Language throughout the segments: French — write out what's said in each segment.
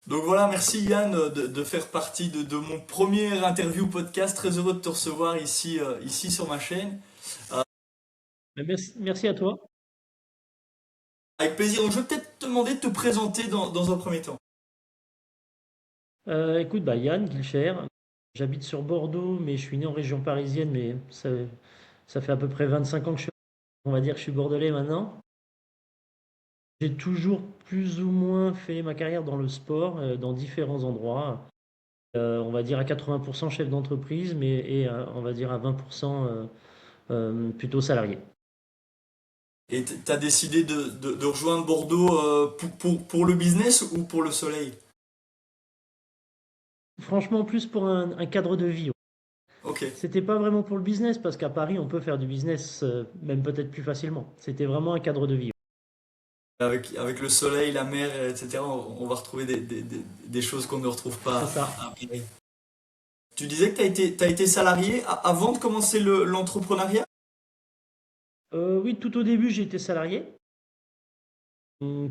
Donc voilà, merci Yann de faire partie de mon premier interview podcast. Très heureux de te recevoir ici sur ma chaîne. Merci à toi. Avec plaisir. Donc je vais peut-être te demander de te présenter dans un premier temps. Écoute, Yann Guilcher, j'habite sur Bordeaux, mais je suis né en région parisienne, mais ça fait à peu près 25 ans que on va dire que je suis bordelais maintenant. J'ai toujours plus ou moins fait ma carrière dans le sport, dans différents endroits. On va dire à 80% chef d'entreprise, on va dire à 20% plutôt salarié. Et t'as décidé de rejoindre Bordeaux pour le business ou pour le soleil? Franchement, plus pour un cadre de vie. Ok. C'était pas vraiment pour le business, parce qu'à Paris, on peut faire du business, même peut-être plus facilement. C'était vraiment un cadre de vie. Avec le soleil, la mer, etc., on va retrouver des choses qu'on ne retrouve C'est pas ça. à Paris. Tu disais que t'as été salarié avant de commencer l'entrepreneuriat? Oui, tout au début, j'ai été salarié.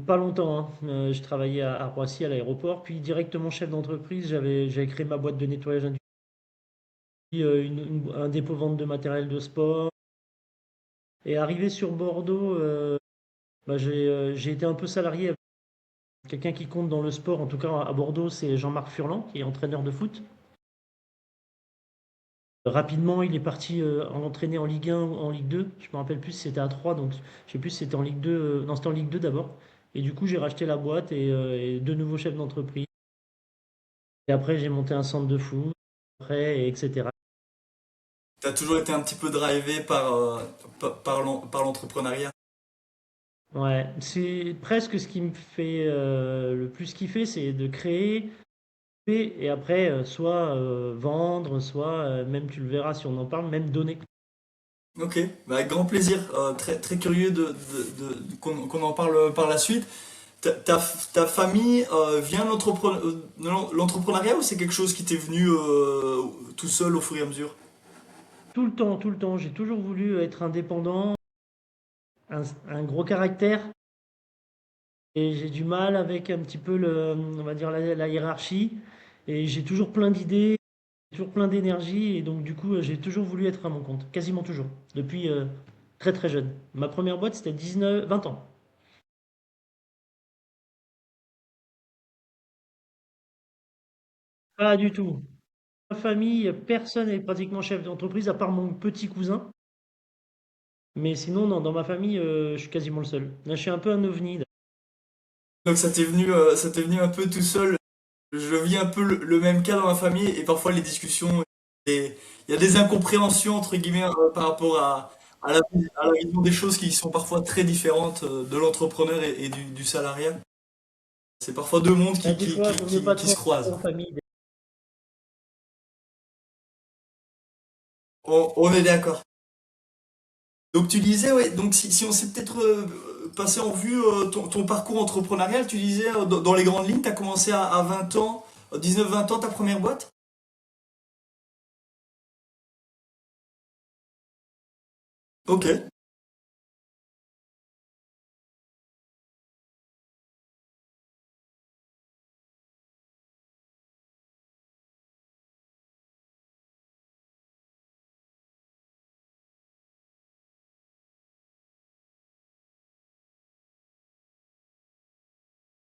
Pas longtemps, hein. Je travaillais à Roissy, à l'aéroport, puis directement chef d'entreprise. J'avais créé ma boîte de nettoyage industriel, un dépôt-vente de matériel de sport. Et arrivé sur Bordeaux, j'ai été un peu salarié. Quelqu'un qui compte dans le sport, en tout cas à Bordeaux, c'est Jean-Marc Furlan, qui est entraîneur de foot. Rapidement, il est parti en entraîner en Ligue 1 ou en Ligue 2. Je me rappelle plus si c'était à 3, donc je sais plus si c'était en Ligue 2. Non, c'était en Ligue 2 d'abord. Et du coup, j'ai racheté la boîte et de nouveaux chefs d'entreprise. Et après, j'ai monté un centre de foot, après, etc. T'as toujours été un petit peu drivé par l'entrepreneuriat. Ouais, c'est presque ce qui me fait le plus kiffer, c'est de créer et après, soit vendre, soit même tu le verras si on en parle, même donner. Ok, bah, avec grand plaisir. Très, très curieux qu'on en parle par la suite. Ta famille vient de l'entrepreneuriat ou c'est quelque chose qui t'est venu tout seul au fur et à mesure? Tout le temps, j'ai toujours voulu être indépendant, un gros caractère, et j'ai du mal avec un petit peu on va dire la hiérarchie, et j'ai toujours plein d'idées, toujours plein d'énergie, et donc du coup, j'ai toujours voulu être à mon compte, quasiment toujours, depuis très très jeune. Ma première boîte, c'était 20 ans. Pas du tout. Ma famille, personne n'est pratiquement chef d'entreprise, à part mon petit cousin. Mais sinon, non, dans ma famille, je suis quasiment le seul. Là, je suis un peu un ovni. Donc ça t'est venu un peu tout seul. Je vis un peu le même cas dans ma famille et parfois les discussions, il y a des incompréhensions entre guillemets par rapport à la vision des choses qui sont parfois très différentes de l'entrepreneur et du salariat. C'est parfois deux mondes Des fois, il vaut mieux pas qui se trop croisent. en famille. On est d'accord. Donc tu disais, ouais, donc si on s'est peut-être passé en vue ton parcours entrepreneurial, tu disais dans les grandes lignes, tu as commencé à 20 ans, 19-20 ans ta première boîte? Ok.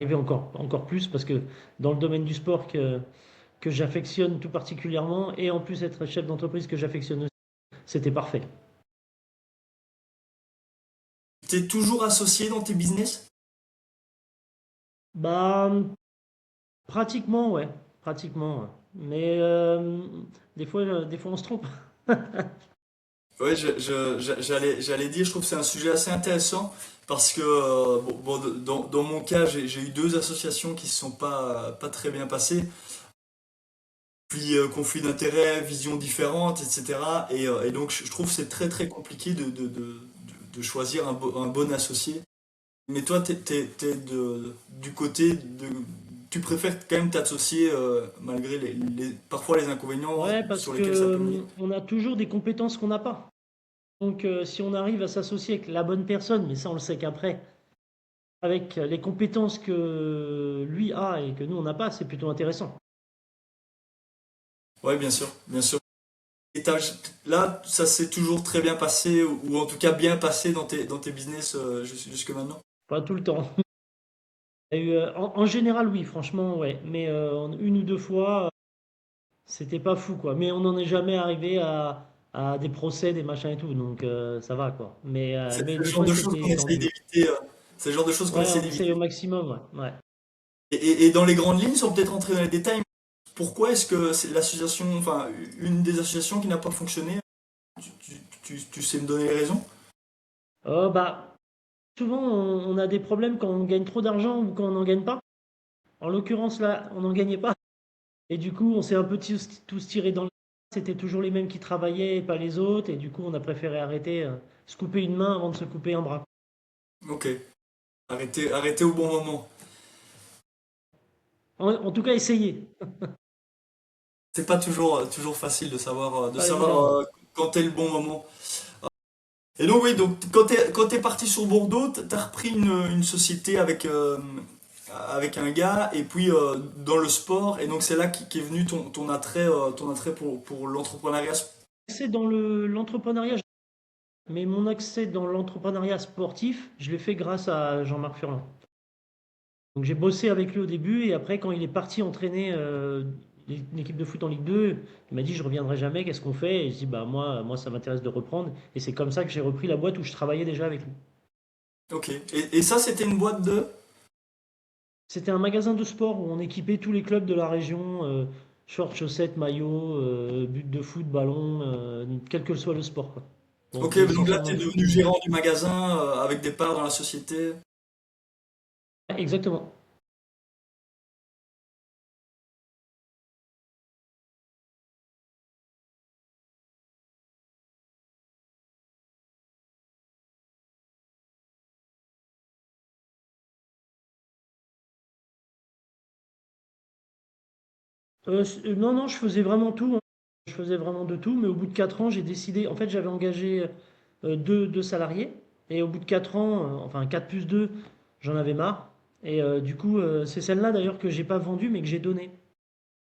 Et encore plus parce que dans le domaine du sport que j'affectionne tout particulièrement, et en plus être chef d'entreprise que j'affectionne aussi, c'était parfait. T'es toujours associé dans tes business? Bah, pratiquement, ouais. Pratiquement, ouais. Mais des fois, on se trompe. Ouais, j'allais dire, je trouve que c'est un sujet assez intéressant parce que dans mon cas, j'ai eu deux associations qui se sont pas très bien passées. Puis conflit d'intérêts, visions différentes, etc. Et donc je trouve que c'est très très compliqué de choisir un bon associé. Mais toi, du côté tu préfères quand même t'associer malgré parfois les inconvénients Ouais, parce sur que lesquels ça peut mener. on a toujours des compétences qu'on n'a pas. Donc, si on arrive à s'associer avec la bonne personne, mais ça, on le sait qu'après, avec les compétences que lui a et que nous on n'a pas, c'est plutôt intéressant. Ouais, bien sûr, bien sûr. Et là, ça s'est toujours très bien passé, ou en tout cas bien passé dans tes business jusque maintenant. Pas tout le temps. Il y a eu, en général, oui, franchement, ouais. Mais une ou deux fois, c'était pas fou, quoi. Mais on n'en est jamais arrivé à des procès, des machins et tout, donc ça va, quoi. Mais C'est le des genre fois, de choses qu'on c'était essaye tendu. d'éviter. C'est le genre de choses qu'on Ouais, essaie on essaye d'éviter. au maximum, ouais. Ouais. Et dans les grandes lignes, sans peut-être rentrer dans les détails, pourquoi est-ce que c'est l'association, enfin, une des associations qui n'a pas fonctionné, tu sais me donner les raisons? Bah, souvent, on a des problèmes quand on gagne trop d'argent ou quand on n'en gagne pas. En l'occurrence, là, on n'en gagnait pas. Et du coup, on s'est un peu tous tirés dans le... C'était toujours les mêmes qui travaillaient et pas les autres. Et du coup, on a préféré arrêter, se couper une main avant de se couper un bras. Ok, arrêtez au bon moment. En tout cas, essayer. C'est pas toujours facile de Pas savoir évident. quand est le bon moment. Et donc oui, donc quand t'es parti sur Bordeaux, t'as repris une société avec un gars, et puis dans le sport, et donc c'est là qu'est venu ton attrait pour l'entrepreneuriat. Accès dans l'entrepreneuriat, mais mon accès dans l'entrepreneuriat sportif, je l'ai fait grâce à Jean-Marc Furlan. Donc j'ai bossé avec lui au début et après quand il est parti entraîner une équipe de foot en Ligue 2, il m'a dit je reviendrai jamais, qu'est-ce qu'on fait? Et je dis bah moi ça m'intéresse de reprendre et c'est comme ça que j'ai repris la boîte où je travaillais déjà avec lui. Ok. Et ça, c'était une boîte de... C'était un magasin de sport où on équipait tous les clubs de la région, shorts, chaussettes, maillots, but de foot, ballon, quel que soit le sport, quoi. Bon, Ok, mais donc là, essentiellement t'es le foot. devenu gérant du magasin avec des parts dans la société. Exactement. Non, non, je faisais vraiment tout, hein. Je faisais vraiment de tout, mais au bout de 4 ans, j'ai décidé. En fait, j'avais engagé deux salariés, et au bout de 4 ans, enfin 4 plus 2, j'en avais marre. Et du coup, c'est celle-là d'ailleurs que j'ai pas vendue, mais que j'ai donnée.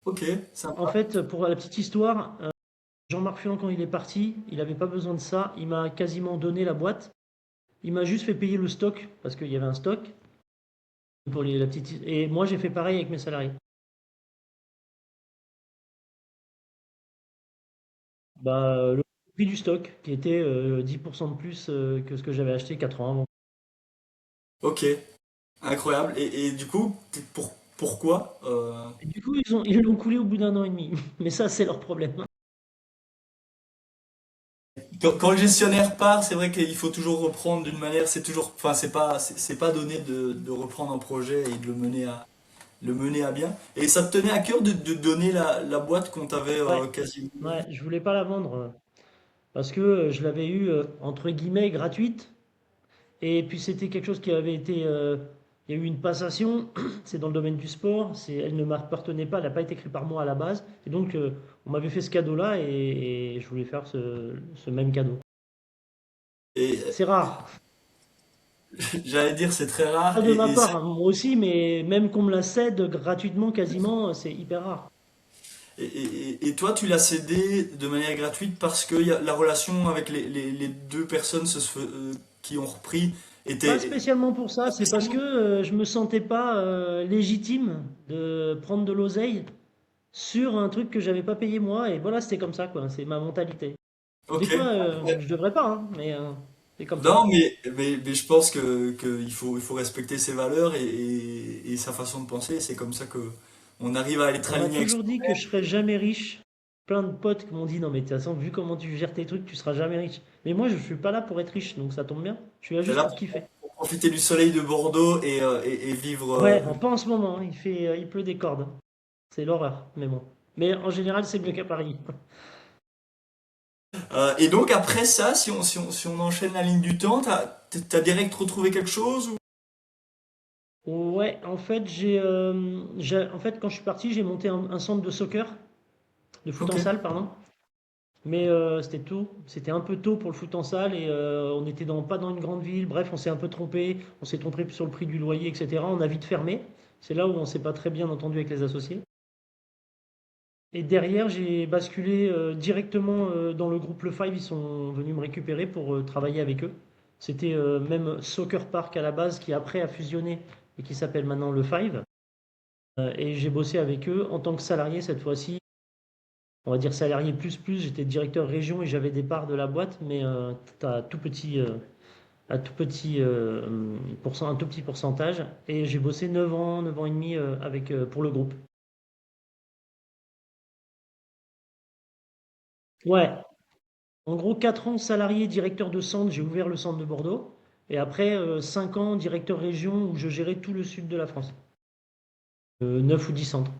Ok, En sympa. fait, pour la petite histoire, Jean-Marc Furlan, quand il est parti, il n'avait pas besoin de ça. Il m'a quasiment donné la boîte. Il m'a juste fait payer le stock, parce qu'il y avait un stock. Pour la petite... Et moi, j'ai fait pareil avec mes salariés. Bah, le prix du stock, qui était 10% de plus que ce que j'avais acheté 4 ans avant. Ok, incroyable. Et du coup, pourquoi Et du coup, ils l'ont coulé au bout d'un an et demi. Mais ça, c'est leur problème. quand le gestionnaire part, c'est vrai qu'il faut toujours reprendre d'une manière, c'est toujours, enfin, c'est pas donné de reprendre un projet et de le mener à bien. Et ça te tenait à cœur de donner la boîte qu'on t'avait Ouais, quasiment ouais, donnée? je voulais pas la vendre parce que je l'avais eu entre guillemets gratuite. Et puis c'était quelque chose qui avait été. Il y a eu une passation, c'est dans le domaine du sport, elle ne m'appartenait pas, elle n'a pas été écrite par moi à la base. Et donc on m'avait fait ce cadeau-là et je voulais faire ce même cadeau. Et C'est rare. j'allais dire, c'est très rare. Pas de ma part, hein, moi aussi, mais même qu'on me la cède gratuitement, quasiment, c'est hyper rare. Et toi, tu l'as cédé de manière gratuite parce que la relation avec les deux personnes qui ont repris Pas était... spécialement pour ça, c'est parce que je me sentais pas légitime de prendre de l'oseille sur un truc que j'avais pas payé moi, et voilà, c'était comme ça, quoi, c'est ma mentalité. Des Ok. fois, je devrais pas, hein, mais c'est comme ça. Non, mais je pense que il faut respecter ses valeurs et sa façon de penser. C'est comme ça que on arrive à être On m'a aligné avec toujours dit que je soi-même. serais jamais riche. Plein de potes qui m'ont dit, non mais de toute façon, vu comment tu gères tes trucs, tu seras jamais riche. Mais moi, je suis pas là pour être riche, donc ça tombe bien. Je suis là T'es juste là pour kiffer. pour profiter du soleil de Bordeaux et vivre. Ouais, pas en ce moment, hein, il pleut des cordes. C'est l'horreur, mais bon. Mais en général, c'est mieux qu'à Paris. Et donc après ça, si on enchaîne la ligne du temps, t'as direct retrouvé quelque chose ou... Ouais, en fait, en fait, quand je suis parti, j'ai monté un centre de soccer, de foot en Ok. salle, pardon. Mais c'était tôt, c'était un peu tôt pour le foot en salle et on n'était pas dans une grande ville. Bref, on s'est trompé sur le prix du loyer, etc. On a vite fermé. C'est là où on s'est pas très bien entendu avec les associés. Et derrière, j'ai basculé directement dans le groupe Le Five. Ils sont venus me récupérer pour travailler avec eux. C'était même Soccer Park à la base qui après a fusionné et qui s'appelle maintenant Le Five. Et j'ai bossé avec eux en tant que salarié cette fois-ci. On va dire salarié plus plus. J'étais directeur région et j'avais des parts de la boîte, mais à tout petit un tout petit pourcentage. Et j'ai bossé 9 ans et demi pour le groupe. Ouais, en gros, 4 ans salarié directeur de centre, j'ai ouvert le centre de Bordeaux. Et après, 5 ans directeur région où je gérais tout le sud de la France. 9 ou 10 centres.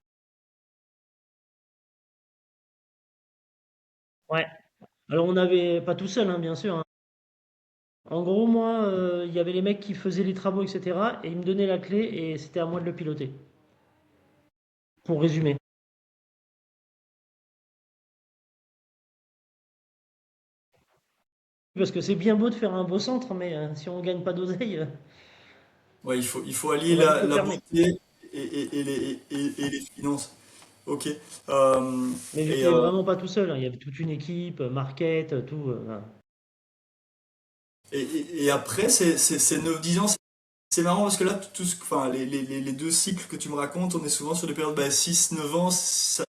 Ouais. Alors on n'avait pas tout seul, hein, bien sûr, hein. En gros, moi, il y avait les mecs qui faisaient les travaux, etc. Et ils me donnaient la clé et c'était à moi de le piloter. Pour résumer. Parce que c'est bien beau de faire un beau centre, mais si on ne gagne pas d'oseille, Ouais, il faut allier on va vite le la fermer. beauté et les finances. Ok. Euh, Mais et, j'étais vraiment pas tout seul, hein. Il y avait toute une équipe, market, tout. Voilà. et après, ces 9-10 ans, c'est marrant parce que là, enfin, les deux cycles que tu me racontes, on est souvent sur des périodes 6-9 ans. C'est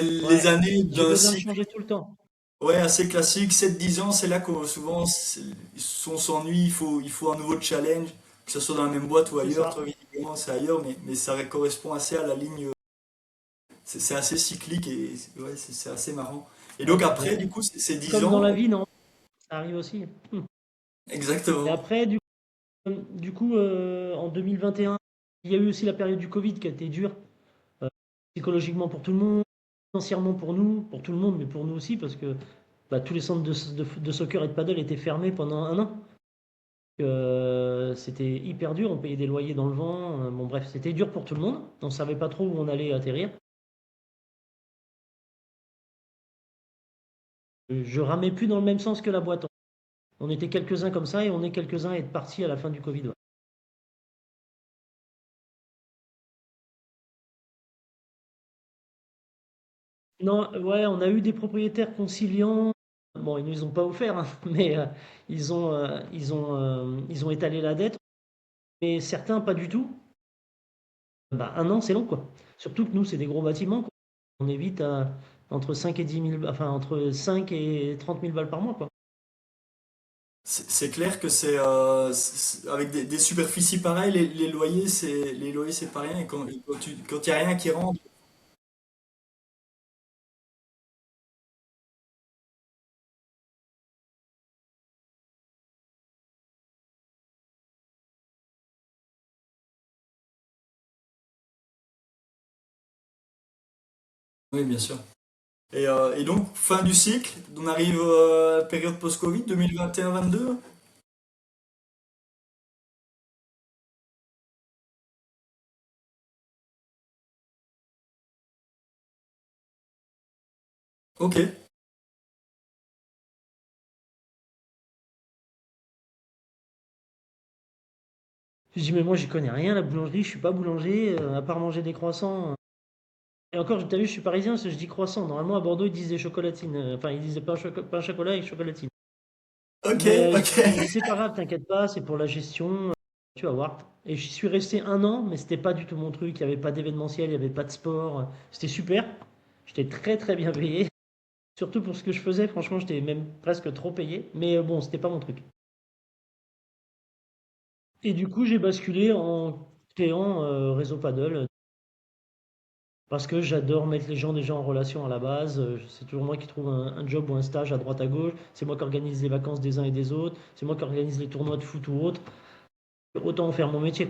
les Ouais, années j'ai d'un besoin de cycle, changer tout le temps. ouais, assez classique. 7-10 ans, c'est là que souvent on s'ennuie, il faut un nouveau challenge, que ce soit dans la même boîte ou C'est ailleurs. ça. Toi, visiblement, c'est ailleurs, mais ça correspond assez à la ligne. C'est assez cyclique et ouais, c'est assez marrant. Et Ouais, donc c'est après, bien. du coup, c'est 10 Comme dans ans. la vie, non? Ça arrive aussi. Et Exactement. après, en 2021, il y a eu aussi la période du Covid qui a été dure, euh, psychologiquement pour tout le monde, financièrement pour nous, pour tout le monde, mais pour nous aussi, parce que bah, tous les centres de soccer et de paddle étaient fermés pendant un an. C'était hyper dur, on payait des loyers dans le vent. Bon, bref, c'était dur pour tout le monde. On ne savait pas trop où on allait atterrir. Je ramais plus dans le même sens que la boîte. On était quelques-uns comme ça et on est quelques-uns à être partis à la fin du Covid. Ouais. Non, ouais, on a eu des propriétaires conciliants. Bon, ils ne nous ont pas offert, hein, mais ils ont étalé la dette. Mais certains, pas du tout. Bah, un an, c'est long, quoi. Surtout que nous, c'est des gros bâtiments, quoi. On est vite à entre 5 et 10 000, enfin, entre 5 et 30 000 balles par mois, quoi. C'est clair que avec des superficies pareilles, les loyers c'est pas rien. Et quand il y a rien qui rentre, oui, bien sûr. Et donc, fin du cycle, on arrive à la période post-Covid, 2021-22. Ok. Je dis, mais moi, j'y connais rien, la boulangerie, je suis pas boulanger, à part manger des croissants. Et encore, t'as vu, je suis parisien, je dis croissant. Normalement, à Bordeaux, ils disent des chocolatines. Enfin, ils disent pain chocolat et chocolatine. Ok, Mais ok. ils disaient, c'est pas grave, t'inquiète pas, c'est pour la gestion, tu vas voir. Et j'y suis resté un an, mais c'était pas du tout mon truc. Il n'y avait pas d'événementiel, il n'y avait pas de sport. C'était super. J'étais très très bien payé. Surtout pour ce que je faisais, franchement, j'étais même presque trop payé. Mais bon, c'était pas mon truc. Et du coup, j'ai basculé en créant Réseau Paddle. Parce que j'adore mettre les gens déjà en relation à la base. C'est toujours moi qui trouve un job ou un stage à droite à gauche. C'est moi qui organise les vacances des uns et des autres. C'est moi qui organise les tournois de foot ou autres. Autant en faire mon métier.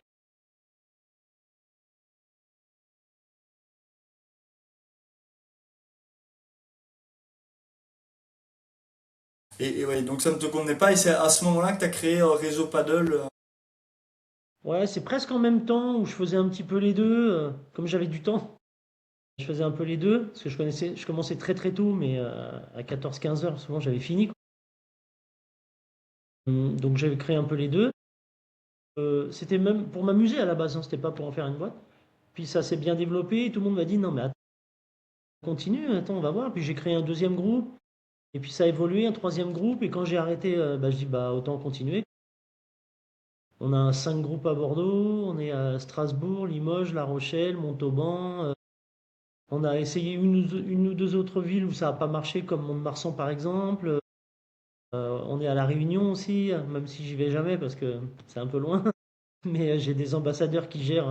Et ouais, donc ça ne te convenait pas, et c'est à ce moment-là que tu as créé Réseau Paddle. Ouais, c'est presque en même temps où je faisais un petit peu les deux, comme j'avais du temps. Je faisais un peu les deux, parce que je commençais très très tôt, mais à 14-15 heures, souvent j'avais fini, quoi. Donc j'avais créé un peu les deux. C'était même pour m'amuser à la base, hein, c'était pas pour en faire une boîte. Puis ça s'est bien développé, tout le monde m'a dit non mais attends, continue, attends, on va voir. Puis j'ai créé un deuxième groupe, et puis ça a évolué, un troisième groupe, et quand j'ai arrêté, je dis bah autant continuer. On a 5 groupes à Bordeaux, on est à Strasbourg, Limoges, La Rochelle, Montauban. On a essayé une ou deux autres villes où ça n'a pas marché, comme Mont-de-Marsan par exemple. On est à La Réunion aussi, même si j'y vais jamais parce que c'est un peu loin. Mais j'ai des ambassadeurs qui gèrent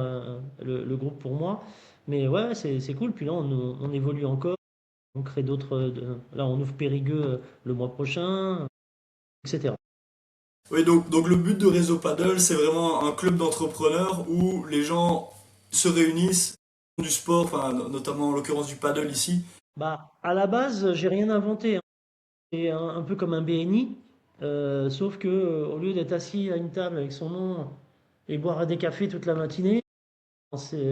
le groupe pour moi. Mais ouais, c'est cool. Puis là, on évolue encore. On crée d'autres. Là, on ouvre Périgueux le mois prochain, etc. Oui, donc le but de Réseau Paddle, c'est vraiment un club d'entrepreneurs où les gens se réunissent, font du sport, enfin, notamment en l'occurrence du paddle ici. Bah, à la base, j'ai rien inventé, hein. C'est un peu comme un BNI, sauf que au lieu d'être assis à une table avec son nom et boire des cafés toute la matinée,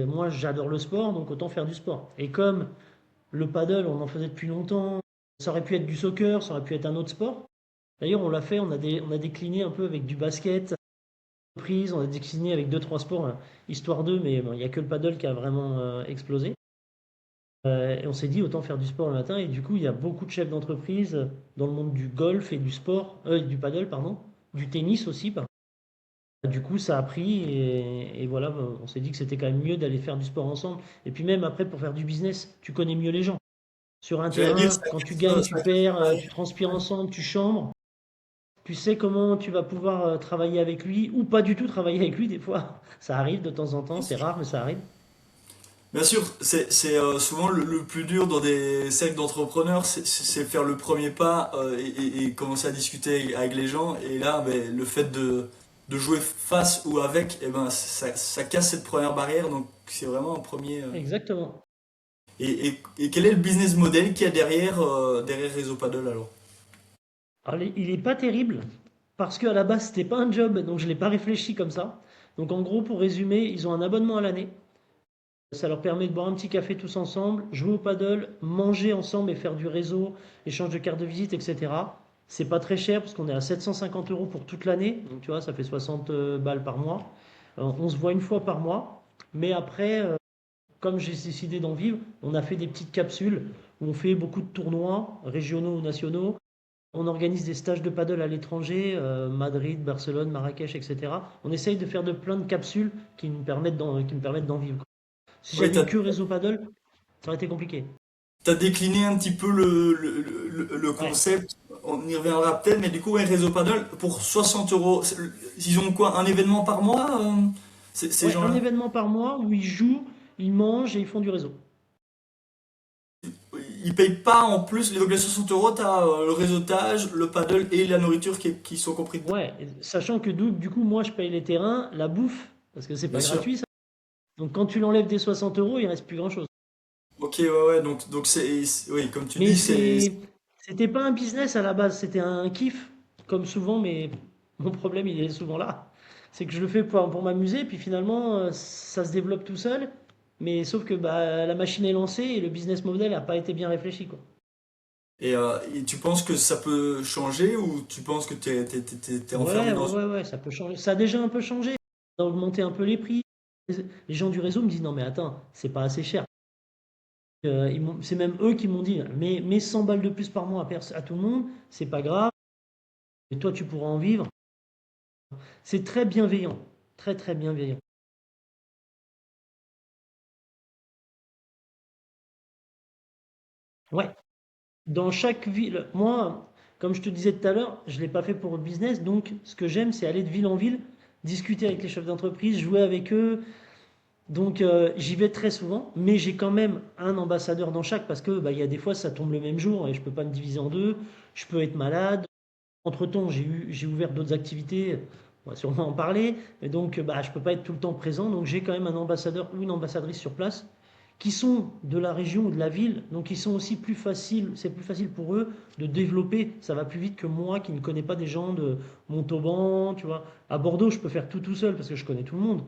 moi j'adore le sport, donc autant faire du sport. Et comme le paddle, on en faisait depuis longtemps, ça aurait pu être du soccer, ça aurait pu être un autre sport. D'ailleurs, on l'a fait, on a décliné un peu avec du basket, prise, on a décliné avec deux, trois sports, hein, histoire d'eux, mais bon, il n'y a que le paddle qui a vraiment explosé. Et on s'est dit autant faire du sport le matin, et du coup, il y a beaucoup de chefs d'entreprise dans le monde du golf et du sport, du paddle, pardon, du tennis aussi, pardon. Du coup, ça a pris et voilà, on s'est dit que c'était quand même mieux d'aller faire du sport ensemble. Et puis même après, pour faire du business, tu connais mieux les gens. Sur un J'allais dire, terrain, quand tu gagnes, tu perds, tu transpires ensemble, tu chambres. Tu sais comment tu vas pouvoir travailler avec lui ou pas du tout travailler avec lui des fois. Ça arrive de temps en temps, c'est rare, mais ça arrive. bien sûr, c'est souvent le plus dur dans des cercles d'entrepreneurs, c'est faire le premier pas et commencer à discuter avec les gens. Et là, ben, le fait de jouer face ou avec, eh ben, ça casse cette première barrière. Donc c'est vraiment un premier. Exactement. Et quel est le business model qu'il y a derrière, derrière Réseau Paddle alors? Alors, il est pas terrible parce qu'à la base, c'était pas un job, donc je l'ai pas réfléchi comme ça. Donc en gros, pour résumer, ils ont un abonnement à l'année. Ça leur permet de boire un petit café tous ensemble, jouer au paddle, manger ensemble et faire du réseau, échange de cartes de visite, etc. C'est pas très cher parce qu'on est à 750 euros pour toute l'année. Donc tu vois, ça fait 60 balles par mois. On se voit une fois par mois. Mais après, comme j'ai décidé d'en vivre, on a fait des petites capsules où on fait beaucoup de tournois régionaux ou nationaux. On organise des stages de paddle à l'étranger, Madrid, Barcelone, Marrakech, etc. On essaye de faire de plein de capsules qui me permettent d'en vivre. Si Oui, j'avais eu que réseau paddle, ça aurait été compliqué. t'as décliné un petit peu le Ouais. concept, on y reviendra peut-être, mais du coup, ouais, Réseau Paddle, pour 60 euros, ils ont quoi, un événement par mois, ces Ouais, un gens-là? événement par mois où ils jouent, ils mangent et ils font du réseau. Ils payent pas en plus, donc les 60 euros, t'as le réseautage, le paddle et la nourriture qui sont compris dedans. Ouais, sachant que du coup, moi, je paye les terrains, la bouffe, parce que c'est Bien pas sûr. gratuit, ça. Donc quand tu l'enlèves des 60 euros, il reste plus grand-chose. Ok, ouais, ouais, donc oui, comme tu Mais dis, c'est, c'était pas un business à la base, c'était un kiff, comme souvent, mais mon problème, il est souvent là. C'est que je le fais pour m'amuser, puis finalement, ça se développe tout seul. Mais sauf que bah, la machine est lancée et le business model n'a pas été bien réfléchi, quoi. et tu penses que ça peut changer ou tu penses que t'es enfermé dans... Ouais, ça peut changer. Ça a déjà un peu changé. On a augmenté un peu les prix. Les gens du réseau me disent non, mais attends, c'est pas assez cher. C'est même eux qui m'ont dit mais 100 balles de plus par mois à tout le monde, c'est pas grave. Et toi, tu pourras en vivre. C'est très bienveillant. Très, très bienveillant. Ouais. Dans chaque ville, moi, comme je te disais tout à l'heure, je ne l'ai pas fait pour le business. Donc, ce que j'aime, c'est aller de ville en ville, discuter avec les chefs d'entreprise, jouer avec eux. Donc j'y vais très souvent, mais j'ai quand même un ambassadeur dans chaque parce que bah, il y a des fois ça tombe le même jour et je peux pas me diviser en deux. Je peux être malade. Entre-temps, j'ai ouvert d'autres activités, on va sûrement en parler, et donc bah, je peux pas être tout le temps présent. Donc j'ai quand même un ambassadeur ou une ambassadrice sur place qui sont de la région ou de la ville, donc ils sont aussi plus faciles, c'est plus facile pour eux de développer. Ça va plus vite que moi qui ne connais pas des gens de Montauban, tu vois. À Bordeaux, je peux faire tout seul parce que je connais tout le monde.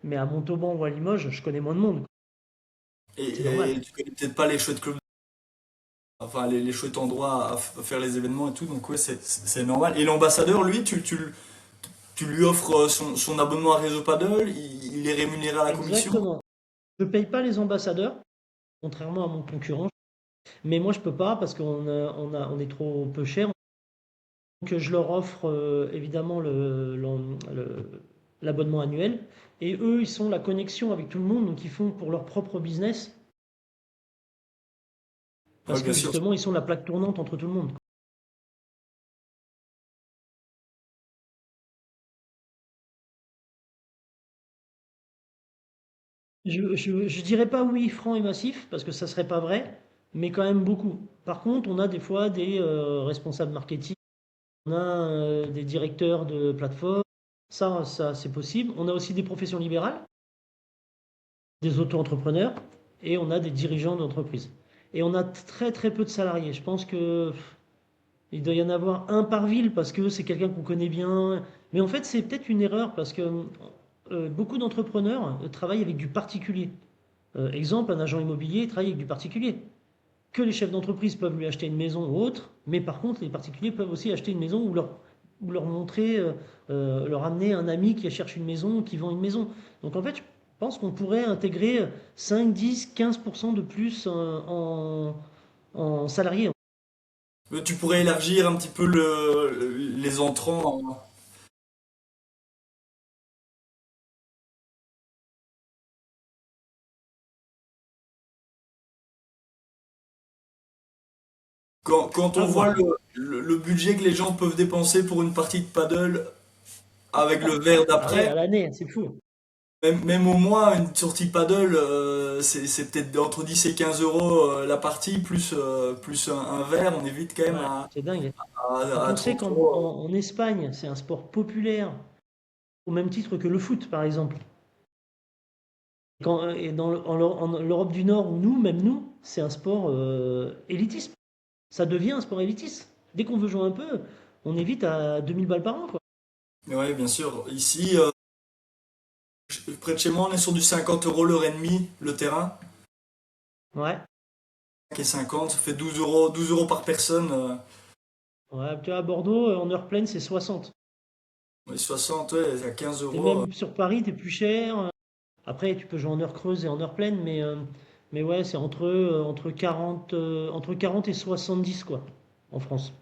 Mais à Montauban ou à Limoges, je connais moins de monde. C'est Et normal. tu connais peut-être pas les chouettes clubs, enfin les chouettes endroits à faire les événements et tout, donc ouais, c'est normal. Et l'ambassadeur, lui, tu lui offres son abonnement à Réseau Paddle, il est rémunéré à la commission. Exactement. Je paye pas les ambassadeurs, contrairement à mon concurrent. Mais moi, je peux pas parce on est trop peu cher. Donc, je leur offre évidemment l'abonnement annuel. Et eux, ils sont la connexion avec tout le monde. Donc, ils font pour leur propre business. Ouais, Parce que bien sûr. justement, ils sont la plaque tournante entre tout le monde. Je dirais pas oui, franc et massif, parce que ça serait pas vrai, mais quand même beaucoup. Par contre, on a des fois des responsables marketing, on a des directeurs de plateforme. Ça, c'est possible. On a aussi des professions libérales, des auto-entrepreneurs, et on a des dirigeants d'entreprise. Et on a très très peu de salariés. Je pense que il doit y en avoir un par ville parce que c'est quelqu'un qu'on connaît bien. Mais en fait, c'est peut-être une erreur parce que beaucoup d'entrepreneurs travaillent avec du particulier. Exemple, un agent immobilier travaille avec du particulier. Que les chefs d'entreprise peuvent lui acheter une maison ou autre, mais par contre, les particuliers peuvent aussi acheter une maison ou leur montrer, leur amener un ami qui cherche une maison, qui vend une maison. Donc en fait, je pense qu'on pourrait intégrer 5, 10, 15% de plus en salariés. Tu pourrais élargir un petit peu les entrants. Quand À on voit voir. le budget que les gens peuvent dépenser pour une partie de paddle avec le verre Ah ouais, d'après, à l'année, c'est fou. même au mois, une sortie paddle, c'est peut-être entre 10 et 15 euros la partie, plus un verre, on évite quand même Ouais, c'est dingue. Quand à on sait 30 qu'en euros. en Espagne, c'est un sport populaire, au même titre que le foot, par exemple. Et en l'Europe du Nord, où nous, même nous, c'est un sport élitiste. Ça devient un sport élitiste. Dès qu'on veut jouer un peu, on est vite à 2000 balles par an, quoi. Oui, bien sûr. Ici, près de chez moi, on est sur du 50 euros l'heure et demie, le terrain. Ouais. Et 50, ça fait 12 euros par personne. Ouais, tu vois, à Bordeaux, en heure pleine, c'est 60. Ouais, 60, ouais, à 15 Et euros. même sur Paris, t'es plus cher. Après, tu peux jouer en heure creuse et en heure pleine, mais ouais, c'est entre 40 et 70, quoi, en France.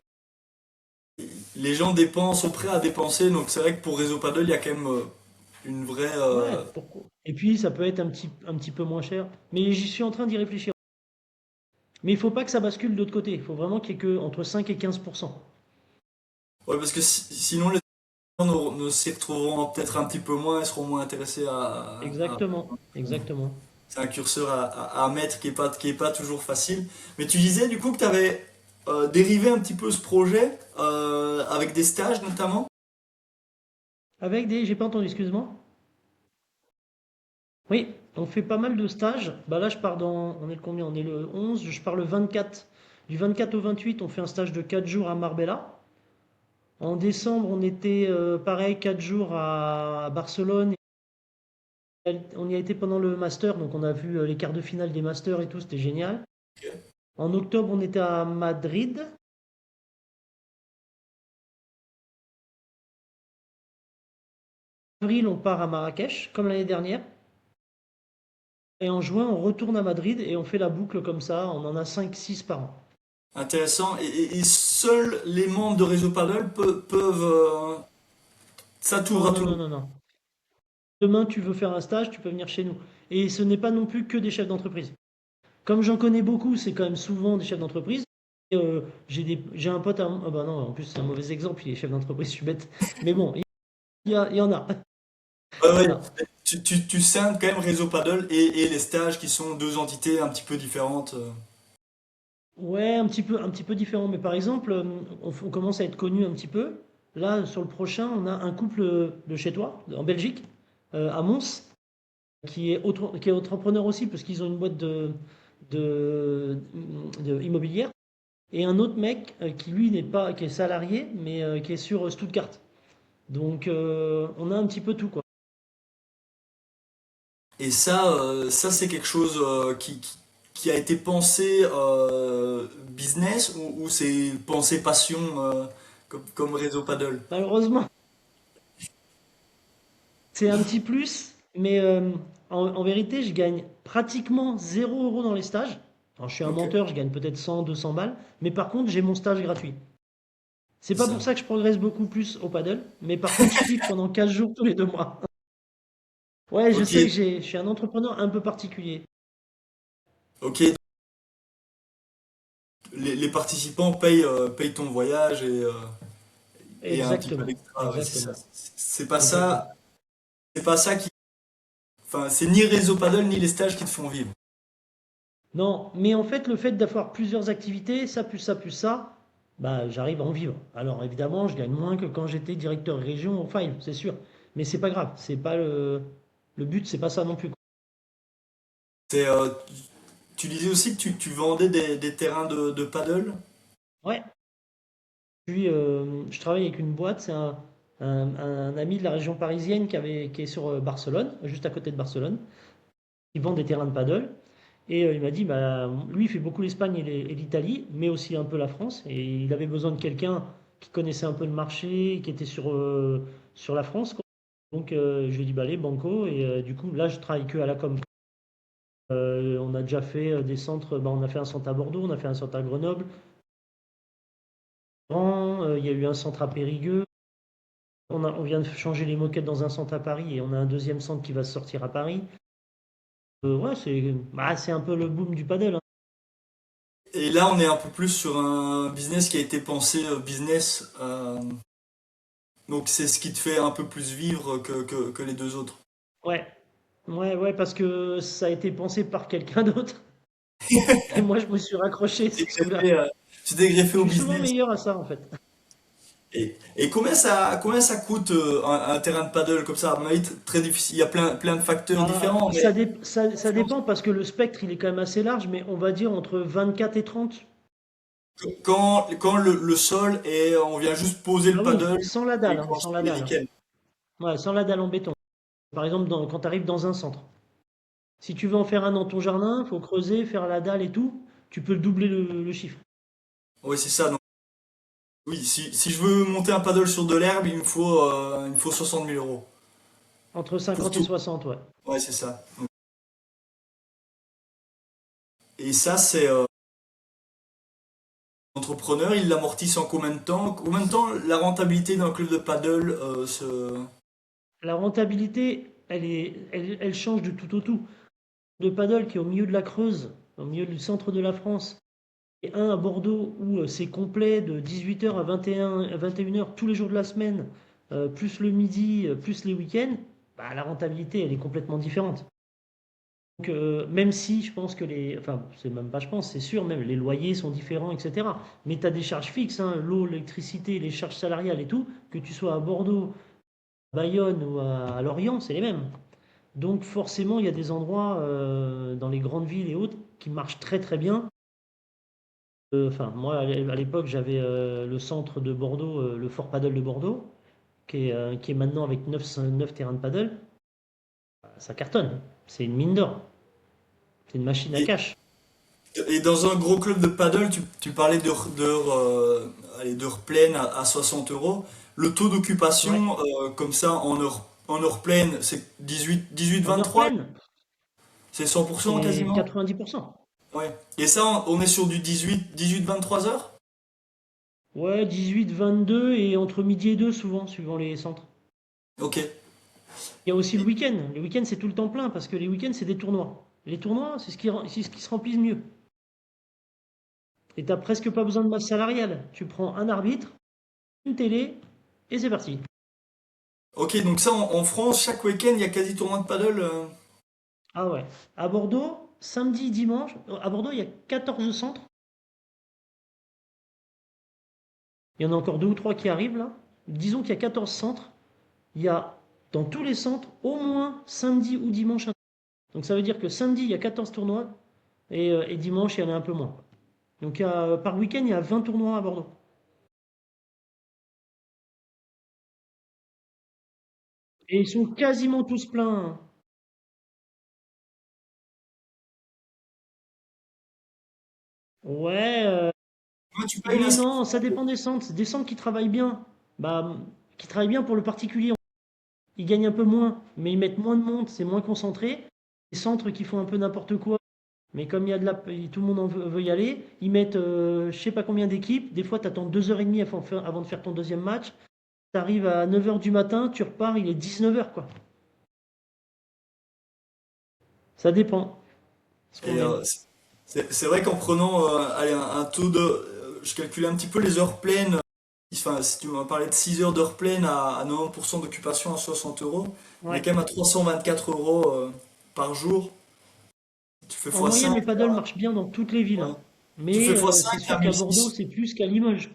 Les gens dépensent, sont prêts à dépenser, donc c'est vrai que pour Réseau Paddle, il y a quand même une vraie. Ouais, pourquoi? Et puis, ça peut être un petit peu moins cher. Mais j'y suis en train d'y réfléchir. Mais il faut pas que ça bascule de l'autre côté. Il faut vraiment qu'il y ait que entre 5 et 15%. Ouais, parce que sinon, les gens ne s'y retrouveront peut-être un petit peu moins et seront moins intéressés Exactement, exactement. c'est un curseur à mettre qui est pas toujours facile. Mais tu disais du coup que tu avais dérivé un petit peu ce projet avec des stages notamment. Avec des, j'ai pas entendu, excuse-moi. Oui, on fait pas mal de stages. Bah là, on est le combien? On est le 11, je pars le 24. Du 24 au 28, on fait un stage de 4 jours à Marbella. En décembre, on était pareil 4 jours à Barcelone. On y a été pendant le master, donc on a vu les quarts de finale des masters et tout, c'était génial. En octobre, on était à Madrid. En avril, on part à Marrakech, comme l'année dernière. Et en juin, on retourne à Madrid et on fait la boucle comme ça. On en a 5, 6 par an. Intéressant. Et seuls les membres de Réseau Paddle peuvent ça t'ouvre Non, à non, tout le non, monde. non, non. Demain, tu veux faire un stage, tu peux venir chez nous. Et ce n'est pas non plus que des chefs d'entreprise. Comme j'en connais beaucoup, c'est quand même souvent des chefs d'entreprise. Et, j'ai un pote ah bah non, en plus, c'est un mauvais exemple, il est chef d'entreprise, je suis bête. Mais bon, il y en a. Ouais, Il y ouais. en a. Tu scindes quand même Réseau Paddle et les stages qui sont deux entités un petit peu différentes. Ouais, un petit peu différent. Mais par exemple, on commence à être connu un petit peu. Là, sur le prochain, on a un couple de chez toi, en Belgique, à Mons, qui est entrepreneur aussi, parce qu'ils ont une boîte de, immobilière. Et un autre mec qui, lui, n'est pas, qui est salarié, mais qui est sur Stuttgart. Donc, on a un petit peu tout, quoi. Et ça c'est quelque chose qui a été pensé business ou c'est pensé passion comme réseau paddle? Malheureusement, c'est un petit plus, mais en vérité, je gagne pratiquement 0 € dans les stages. Alors, je suis un Ok, menteur, je gagne peut-être 100, 200 balles, mais par contre, j'ai mon stage gratuit. C'est c'est pas pour ça. ça que je progresse beaucoup plus au paddle, mais par contre, je kiffe pendant 15 jours tous les 2 mois. Ouais, je Ok, sais que je suis un entrepreneur un peu particulier. ok. Les participants payent ton voyage et un petit peu Exactement, d'extra. Ouais, c'est ça. exactement, C'est pas ça. exactement. C'est pas ça qui. Enfin, c'est ni réseau paddle ni les stages qui te font vivre. Non, mais en fait, le fait d'avoir plusieurs activités, ça plus ça plus ça, bah, j'arrive à en vivre. Alors évidemment, je gagne moins que quand j'étais directeur région au Five, c'est sûr. Mais c'est pas grave, c'est pas le but, c'est pas ça non plus. C'est, tu disais aussi que tu vendais des terrains de paddle. Ouais, puis je travaille avec une boîte, c'est un ami de la région parisienne qui est sur Barcelone, juste à côté de Barcelone. Il vend des terrains de paddle. Et il m'a dit, bah, lui, il fait beaucoup l'Espagne et l'Italie, mais aussi un peu la France. Et il avait besoin de quelqu'un qui connaissait un peu le marché, qui était sur la France, quoi. Donc, je lui ai dit, bah, allez, banco. Et du coup, là, je travaille que à la com. On a déjà fait des centres, bah, on a fait un centre à Bordeaux, on a fait un centre à Grenoble. Il y a eu un centre à Périgueux. On vient de changer les moquettes dans un centre à Paris et on a un deuxième centre qui va se sortir à Paris. Ouais, c'est un peu le boom du paddle, hein. Et là, on est un peu plus sur un business qui a été pensé business. Donc, c'est ce qui te fait un peu plus vivre que les deux autres. Ouais, ouais, ouais, parce que ça a été pensé par quelqu'un d'autre. Et moi, je me suis raccroché Tu sur t'es ce coup-là. greffé, tu t'es greffé Je au suis souvent business. meilleur à ça, en fait. Et combien ça coûte un terrain de paddle comme ça? À mon avis, très difficile. Il y a plein de facteurs Ah, différents, mais ça dépend parce que le spectre, il est quand même assez large, mais on va dire entre 24 et 30. quand le sol est, on vient juste poser le Ah oui, paddle sans la et dalle, hein, quand sans c'est la dalle, hein. nickel. Ouais, sans la dalle en béton. Par exemple, quand tu arrives dans un centre. Si tu veux en faire un dans ton jardin, faut creuser, faire la dalle et tout. Tu peux doubler le chiffre. Oui, c'est ça. Donc, oui, si je veux monter un paddle sur de l'herbe, il me faut 60 000 euros. Entre Pour 50 et tout. 60, ouais. Ouais, c'est ça. Et ça, c'est l'entrepreneur, il l'amortisse en combien de temps? Combien de temps la rentabilité d'un club de paddle se... La rentabilité, elle change de tout au tout. Le paddle qui est au milieu de la Creuse, au milieu du centre de la France, et un à Bordeaux où c'est complet de 18 h à 21 h tous les jours de la semaine, plus le midi, plus les week-ends, bah, la rentabilité, elle est complètement différente. Donc, même si je pense que enfin, c'est même pas je pense, c'est sûr, même les loyers sont différents, etc. Mais tu as des charges fixes, hein, l'eau, l'électricité, les charges salariales et tout, que tu sois à Bordeaux, à Bayonne ou à Lorient, c'est les mêmes. Donc forcément, il y a des endroits dans les grandes villes et autres qui marchent très très bien. Enfin, moi, à l'époque, j'avais le centre de Bordeaux, le Fort Paddle de Bordeaux, qui est maintenant avec 9 terrains de paddle. Ça cartonne. C'est une mine d'or. C'est une machine à Et, cash. et dans un gros club de paddle, tu parlais allez, d'heures pleines à 60 euros. Le taux Ouais. d'occupation, comme ça, en heure pleine, c'est En heure 18-23? pleine, C'est 100% c'est quasiment? 90%. Ouais. Et ça, on est sur du 18-23 heures? Ouais, 18, 22 et entre midi et 2 souvent, suivant les centres. Ok. Il y a aussi le week-end. Le week-end, c'est tout le temps plein parce que les week-ends, c'est des tournois. Les tournois, c'est ce qui se remplit le mieux. Et t'as presque pas besoin de masse salariale. Tu prends un arbitre, une télé, et c'est parti. Ok, donc ça, en France, chaque week-end, il y a quasi tournoi de paddle. Ah ouais. À Bordeaux, samedi, dimanche, à Bordeaux, il y a 14 centres. Il y en a encore deux ou trois qui arrivent là. Disons qu'il y a 14 centres. Il y a dans tous les centres au moins samedi ou dimanche. Donc ça veut dire que samedi, il y a 14 tournois et dimanche, il y en a un peu moins. Donc par week-end, il y a 20 tournois à Bordeaux. Et ils sont quasiment tous pleins, hein. Ouais, Moi, tu payes une oui, non, inscription. ça dépend des centres. Des centres qui travaillent bien, bah, qui travaillent bien pour le particulier. Ils gagnent un peu moins, mais ils mettent moins de monde, c'est moins concentré. Les centres qui font un peu n'importe quoi, mais comme il y a de la, tout le monde veut y aller, ils mettent je sais pas combien d'équipes. Des fois, tu attends 2h30 avant de faire ton deuxième match. Tu arrives à 9h du matin, tu repars, il est 19h, quoi. Ça dépend ce qu'on Et aime. c'est vrai qu'en prenant allez, un taux de. Je calculais un petit peu les heures pleines. Enfin, si tu m'as parlé de 6 heures d'heures pleines à 90% d'occupation à 60 euros, on est Ouais. quand même à 324 euros par jour. Tu fais En moyenne, x5, le paddle marche bien dans toutes les villes, ouais. hein. Tu fais Mais c'est x5, t'es sûr à qu'à Bordeaux, 1600. c'est plus qu'à Limoges.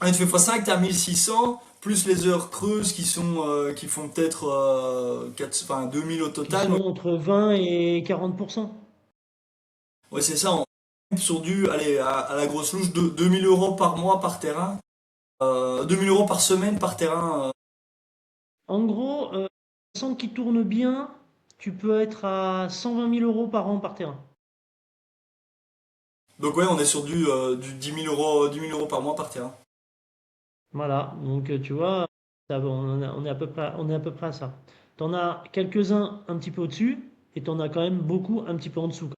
Ah, tu fais x5, t'es à 1600, plus les heures creuses qui font peut-être 2000 au Qui total. sont entre 20 et 40%. Ouais, c'est ça, on est sur du, allez, à la grosse louche, 2000 euros par mois par terrain, 2000 euros par semaine par terrain. En gros, un centre qui tourne bien, tu peux être à 120 000 euros par an par terrain. Donc ouais, on est sur du 10 000 euros par mois par terrain. Voilà, donc tu vois, on est à peu près, on est à peu près à ça. T'en as quelques-uns un petit peu au-dessus, et t'en as quand même beaucoup un petit peu en dessous.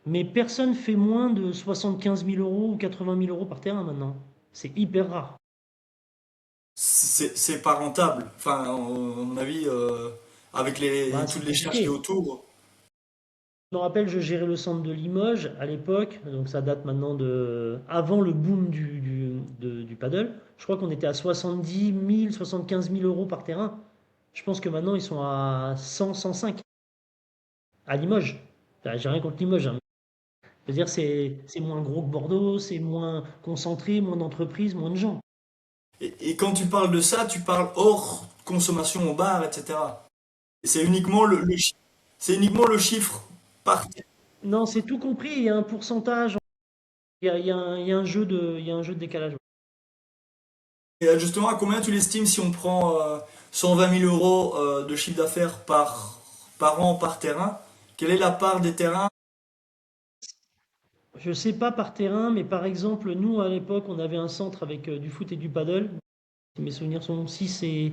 Mais personne fait moins de 75 000 euros ou 80 000 euros par terrain maintenant. C'est hyper rare. C'est pas rentable. Enfin, à mon avis, avec Bah, toutes c'est les charges qui est compliqué. autour. Je me rappelle, je gérais le centre de Limoges à l'époque, donc ça date maintenant de avant le boom du paddle. Je crois qu'on était à 70 000, 75 000 euros par terrain. Je pense que maintenant ils sont à 100, 105 à Limoges. Enfin, j'ai rien contre Limoges, hein. Je veux dire, c'est moins gros que Bordeaux, c'est moins concentré, moins d'entreprises, moins de gens. Et quand tu parles de ça, tu parles hors consommation au bar, etc. C'est uniquement c'est uniquement le chiffre par. Non, c'est tout compris. Il y a un pourcentage, il y a un jeu il y a un jeu de décalage. Et justement, à combien tu l'estimes si on prend 120 000 euros de chiffre d'affaires par an par terrain? Quelle est la part des terrains? Je sais pas par terrain, mais par exemple, nous à l'époque, on avait un centre avec du foot et du paddle. Si mes souvenirs sont 6 et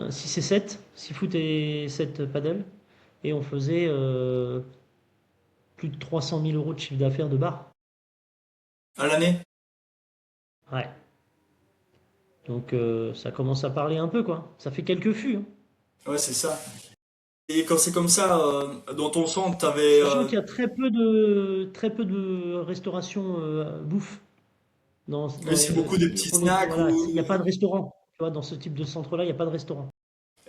7, 6 foot et 7 paddle. Et on faisait plus de 300 000 euros de chiffre d'affaires de bar. À l'année? Ouais. Donc ça commence à parler un peu, quoi. Ça fait quelques fûts, hein. Ouais, c'est ça. Et quand c'est comme ça, dans ton centre, t'avais. Sachant qu'il y a très peu de restauration bouffe. Oui, c'est beaucoup des petits snacks Voilà, ou. il n'y a pas de restaurant. Tu vois, dans ce type de centre-là, il n'y a pas de restaurant.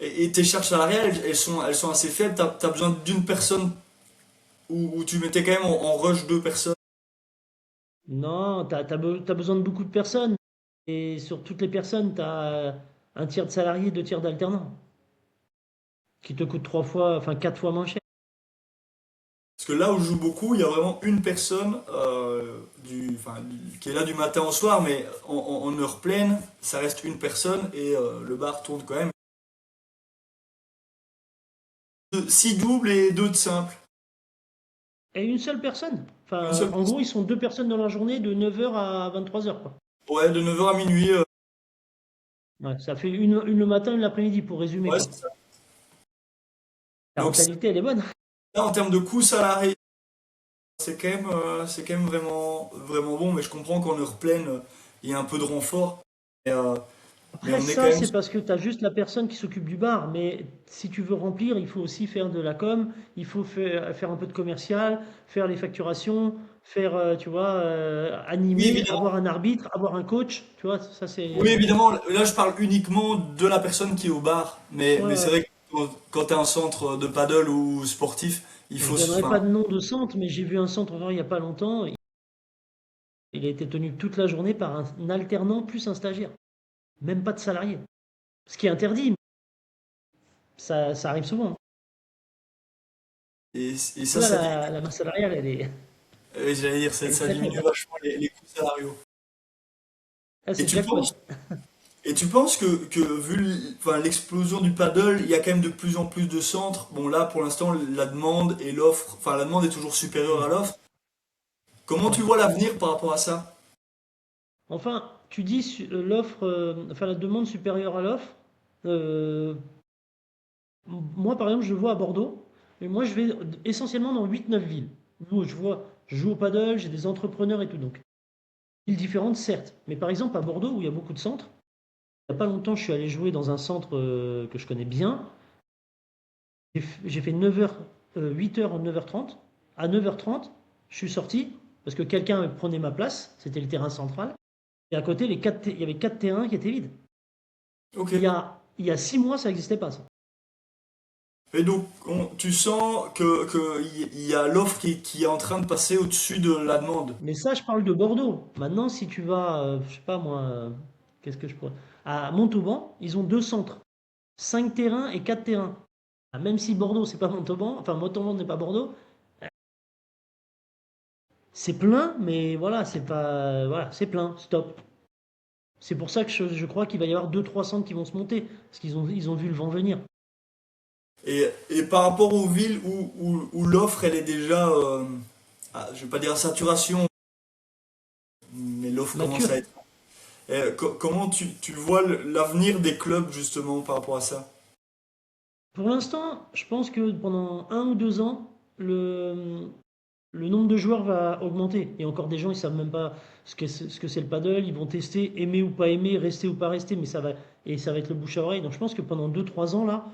Et tes charges salariales, elles sont assez faibles. T'as besoin d'une personne ou tu mettais quand même en rush deux personnes. Non, t'as besoin de beaucoup de personnes. Et sur toutes les personnes, tu as un tiers de salariés, deux tiers d'alternants, qui te coûtent trois fois, enfin quatre fois moins cher. Parce que là où je joue beaucoup, il y a vraiment une personne qui est là du matin au soir, mais en heure pleine, ça reste une personne et le bar tourne quand même. 6 doubles et 2 de simple. Et une seule personne. Une Enfin, seule en gros, personne. ils sont deux personnes dans la journée de 9h à 23h, quoi. Ouais, de 9h à minuit. Ouais, ça fait une le matin, une l'après-midi, pour résumer, Ouais, quoi. c'est ça. La Donc rentabilité, elle est bonne. là, en termes de coût salarié, c'est quand même vraiment, vraiment bon, mais je comprends qu'en heure pleine, il y a un peu de renfort. Mais, euh, mais Après on est quand ça, même. c'est parce que tu as juste la personne qui s'occupe du bar. Mais si tu veux remplir, il faut aussi faire de la com, il faut faire un peu de commercial, faire les facturations, faire, tu vois, Oui, animer, évidemment. avoir un arbitre, avoir un coach. Tu vois, ça Oui, c'est. évidemment, là je parle uniquement de la personne qui est au bar, Ouais, mais c'est ouais. vrai que quand tu as un centre de paddle ou sportif, il Je faut. donnerai Enfin, pas de nom de centre, mais j'ai vu un centre encore il n'y a pas longtemps. Il a été tenu toute la journée par un alternant plus un stagiaire. Même pas de salarié. Ce qui est interdit, mais ça arrive souvent. et Et ça, là, la masse salariale, j'allais dire, elle est ça très diminue faible. vachement les coûts salariaux. Ah, Et c'est tu jackpot. penses, et tu penses que vu enfin, l'explosion du paddle, il y a quand même de plus en plus de centres. Bon, là pour l'instant, la demande et l'offre, enfin la demande est toujours supérieure à Ouais. l'offre. Comment tu vois l'avenir par rapport à ça? Enfin, tu dis l'offre, enfin la demande supérieure à l'offre. Euh, Moi, par exemple, je vois à Bordeaux, et moi, je vais essentiellement dans 8, 9 villes. Où je vois, je joue au paddle, j'ai des entrepreneurs et tout. Donc, villes différentes, certes. Mais par exemple, à Bordeaux, où il y a beaucoup de centres, il n'y a pas longtemps, je suis allé jouer dans un centre que je connais bien. J'ai fait 9h, 8h, 9h30. À 9h30, je suis sorti parce que quelqu'un prenait ma place. C'était le terrain central. Et à côté, il y avait 4 terrains qui étaient vides. Ok. Il y a 6 mois, ça n'existait pas, ça. Et donc, tu sens que il y a l'offre qui est en train de passer au-dessus de la demande. Mais ça, je parle de Bordeaux. Maintenant, si tu vas, je sais pas moi, qu'est-ce que je pourrais. À Montauban, ils ont 2 centres. 5 terrains et 4 terrains. Ah, même si Bordeaux, c'est pas Montauban, enfin Montauban n'est pas Bordeaux, c'est plein, mais voilà, c'est pas. Voilà, c'est plein, stop. C'est pour ça que je crois qu'il va y avoir 2, 3 centres qui vont se monter, parce qu'ils ont vu le vent venir. Et par rapport aux villes où l'offre, elle est déjà, je vais pas dire à saturation, mais l'offre commence Mature. à être. Comment tu vois l'avenir des clubs justement par rapport à ça? Pour l'instant, je pense que pendant 1 ou 2 ans, le nombre de joueurs va augmenter. Et encore des gens, ils savent même pas ce que c'est le paddle. Ils vont tester, aimer ou pas aimer, rester ou pas rester, mais ça va être le bouche à oreille. Donc je pense que pendant 2, 3 ans, là,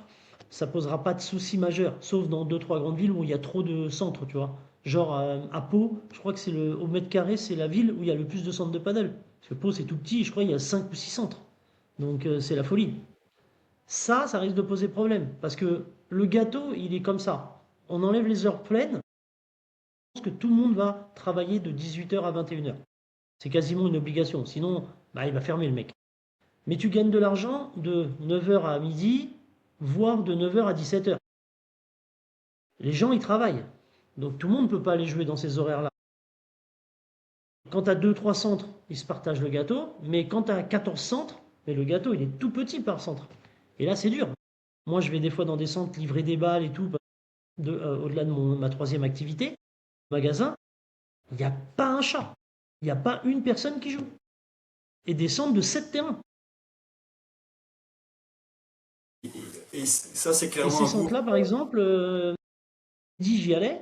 ça posera pas de soucis majeurs, sauf dans 2, 3 grandes villes où il y a trop de centres, tu vois. Genre à Pau, je crois que au mètre carré, c'est la ville où il y a le plus de centres de paddle. Parce que Pau, c'est tout petit, je crois qu'il y a 5 ou 6 centres. Donc c'est la folie. Ça risque de poser problème. Parce que le gâteau, il est comme ça. On enlève les heures pleines, que tout le monde va travailler de 18h à 21h. C'est quasiment une obligation. Sinon, bah, il va fermer le mec. Mais tu gagnes de l'argent de 9h à midi, voire de 9h à 17h. Les gens, ils travaillent. Donc tout le monde ne peut pas aller jouer dans ces horaires-là. Quand tu as 2, 3 centres, ils se partagent le gâteau. Mais quand tu as 14 centres, mais le gâteau, il est tout petit par centre. Et là, c'est dur. Moi, je vais des fois dans des centres livrer des balles et tout, au-delà de ma troisième activité, magasin. Il n'y a pas un chat. Il n'y a pas une personne qui joue. Et des centres de 7 terrains. Et ça, c'est Et clairement ces un gros. centres-là, par exemple, dit j'y allais,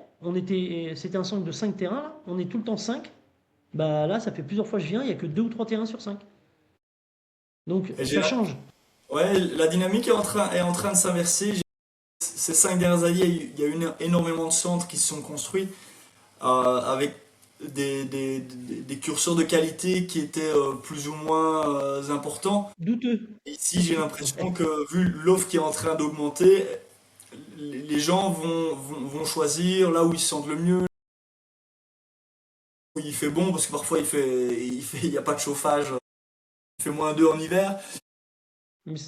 c'était un centre de 5 terrains, là. On est tout le temps 5. Bah là, ça fait plusieurs fois que je viens, il n'y a que 2 ou 3 terrains sur 5. Donc Et ça change. ouais, la dynamique est en train de s'inverser. Ces 5 dernières années, il y a eu énormément de centres qui se sont construits avec des curseurs de qualité qui étaient plus ou moins importants. Douteux. Ici, j'ai l'impression que vu l'offre qui est en train d'augmenter, les gens vont choisir là où ils se sentent le mieux, où il fait bon, parce que parfois il n'y a pas de chauffage, il fait -2 en hiver,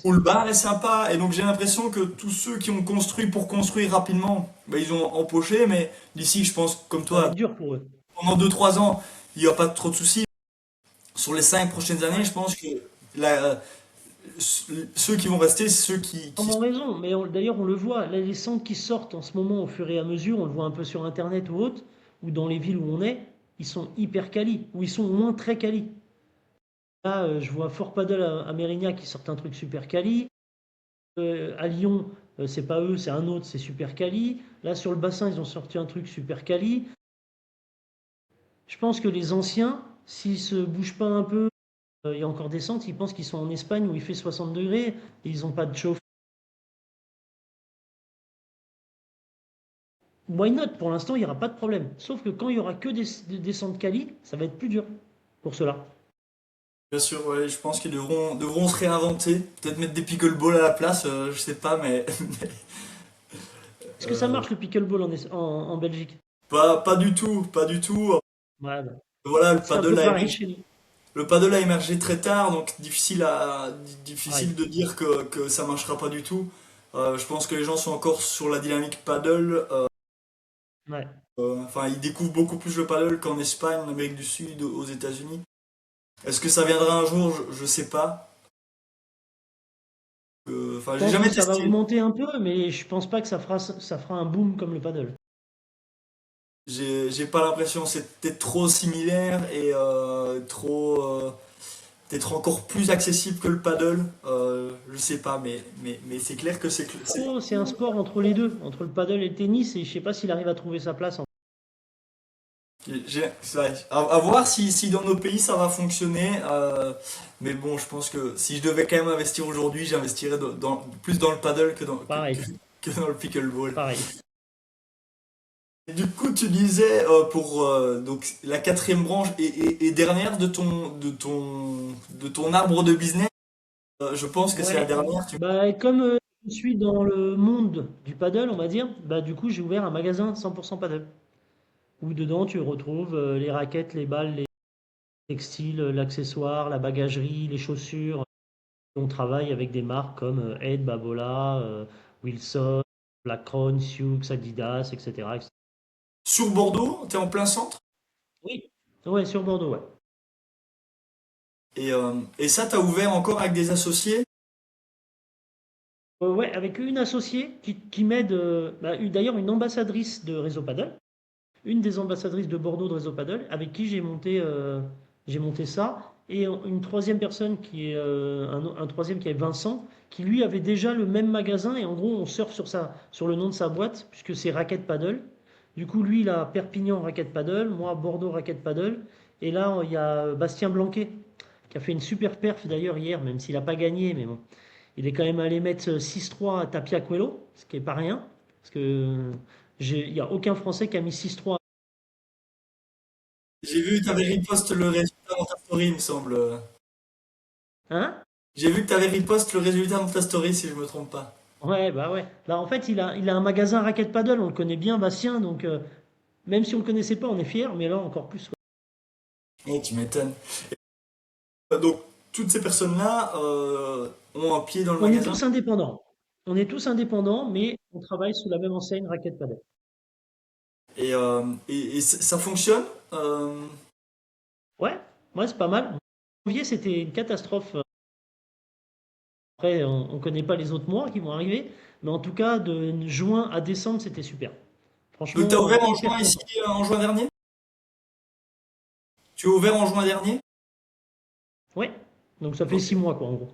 où le bar est sympa, et donc j'ai l'impression que tous ceux qui ont construit pour construire rapidement, ben, ils ont empoché, mais d'ici, je pense, comme Ça va toi, être dur pour eux. pendant 2 3 ans, il n'y a pas trop de soucis. Sur les 5 prochaines années, Ouais. je pense que la- ceux qui vont rester, c'est ceux qui Sûrement raison, mais d'ailleurs on le voit, là, les centres qui sortent en ce moment au fur et à mesure, on le voit un peu sur internet ou autre, ou dans les villes où on est, ils sont hyper quali, ou ils sont au moins très quali. Là, je vois Fort Paddle à Mérignac qui sortent un truc super quali. À Lyon, c'est pas eux, c'est un autre, c'est super quali. Là, sur le bassin, ils ont sorti un truc super quali. Je pense que les anciens, s'ils se bougent pas un peu, il y a encore des centres, ils pensent qu'ils sont en Espagne où il fait 60 degrés et ils n'ont pas de chauffe. Why not? Pour l'instant, il n'y aura pas de problème. Sauf que quand il y aura que des centres quali, ça va être plus dur pour cela. bien sûr, ouais, je pense qu'ils devront se réinventer, peut-être mettre des pickleball à la place, je sais pas, mais Est-ce que ça euh, marche le pickleball en Belgique? pas du tout, pas du tout. Ouais, bah, Voilà, c'est un peu pareil chez nous. le paddle a émergé très tard, donc Pareil. difficile de dire que ça marchera pas du tout. Je pense que les gens sont encore sur la dynamique paddle. Ouais. Enfin, ils découvrent beaucoup plus le paddle qu'en Espagne, en Amérique du Sud, aux États-Unis. Est-ce que ça viendra un jour? Je sais pas. Enfin, Je j'ai pense que jamais ça va testé. augmenter un peu, mais je pense pas que ça fera un boom comme le paddle. J'ai pas l'impression, c'est peut-être trop similaire et peut-être encore plus accessible que le paddle. Je sais pas, mais c'est clair que Oh, c'est un sport entre les deux, entre le paddle et le tennis, et je sais pas s'il arrive à trouver sa place. c'est vrai. À voir si dans nos pays ça va fonctionner. Mais bon, je pense que si je devais quand même investir aujourd'hui, j'investirais plus dans le paddle Pareil, que dans le pickleball. pareil. Et du coup, tu disais pour donc la quatrième branche et dernière de ton arbre de business. Je pense que c'est la Ouais. dernière. Bah, comme je suis dans le monde du paddle, on va dire, bah du coup j'ai ouvert un magasin 100% paddle, où dedans tu retrouves les raquettes, les balles, les textiles, l'accessoire, la bagagerie, les chaussures. On travaille avec des marques comme Ed, Babola, Wilson, Blackron, Sioux, Adidas, etc., etc. Sur Bordeaux, t'es en plein centre. Oui. Ouais, sur Bordeaux, ouais. Et ça, t'as ouvert encore avec des associés? Ouais, avec une associée qui m'aide, bah, d'ailleurs une ambassadrice de Réseau Paddle, une des ambassadrices de Bordeaux de Réseau Paddle, avec qui j'ai monté ça, et une troisième personne qui est un troisième qui est Vincent, qui lui avait déjà le même magasin, et en gros on surfe sur le nom de sa boîte, puisque c'est Racket Paddle. Du coup lui il a Perpignan Racket Paddle, moi Bordeaux Racket Paddle, et là il y a Bastien Blanquet, qui a fait une super perf d'ailleurs hier, même s'il n'a pas gagné, mais bon. Il est quand même allé mettre 6-3 à Tapia Coelho, ce qui est pas rien, parce que il n'y a aucun Français qui a mis 6-3. J'ai vu que t'avais repost le résultat dans ta story, il me semble. Hein? J'ai vu que t'avais repost le résultat dans ta story, si je me trompe pas. Ouais, bah ouais. Bah en fait, il a un magasin racket paddle, on le connaît bien, Bastien, donc même si on le connaissait pas, on est fiers, mais là encore plus. Ouais. Et tu m'étonnes. Donc, toutes ces personnes-là ont un pied dans le On est magasin. tous indépendants. On est tous indépendants, mais on travaille sous la même enseigne racket paddle. Et ça fonctionne. euh, Ouais, ouais, c'est pas mal. Janvier, c'était une catastrophe. Après, on connaît pas les autres mois qui vont arriver, mais en tout cas, de juin à décembre, c'était super. donc, t'as Franchement, ouvert en hyper juin ici, content. en juin dernier? Tu as ouvert en juin dernier? Ouais, donc ça fait Ok. 6 mois, quoi, en gros.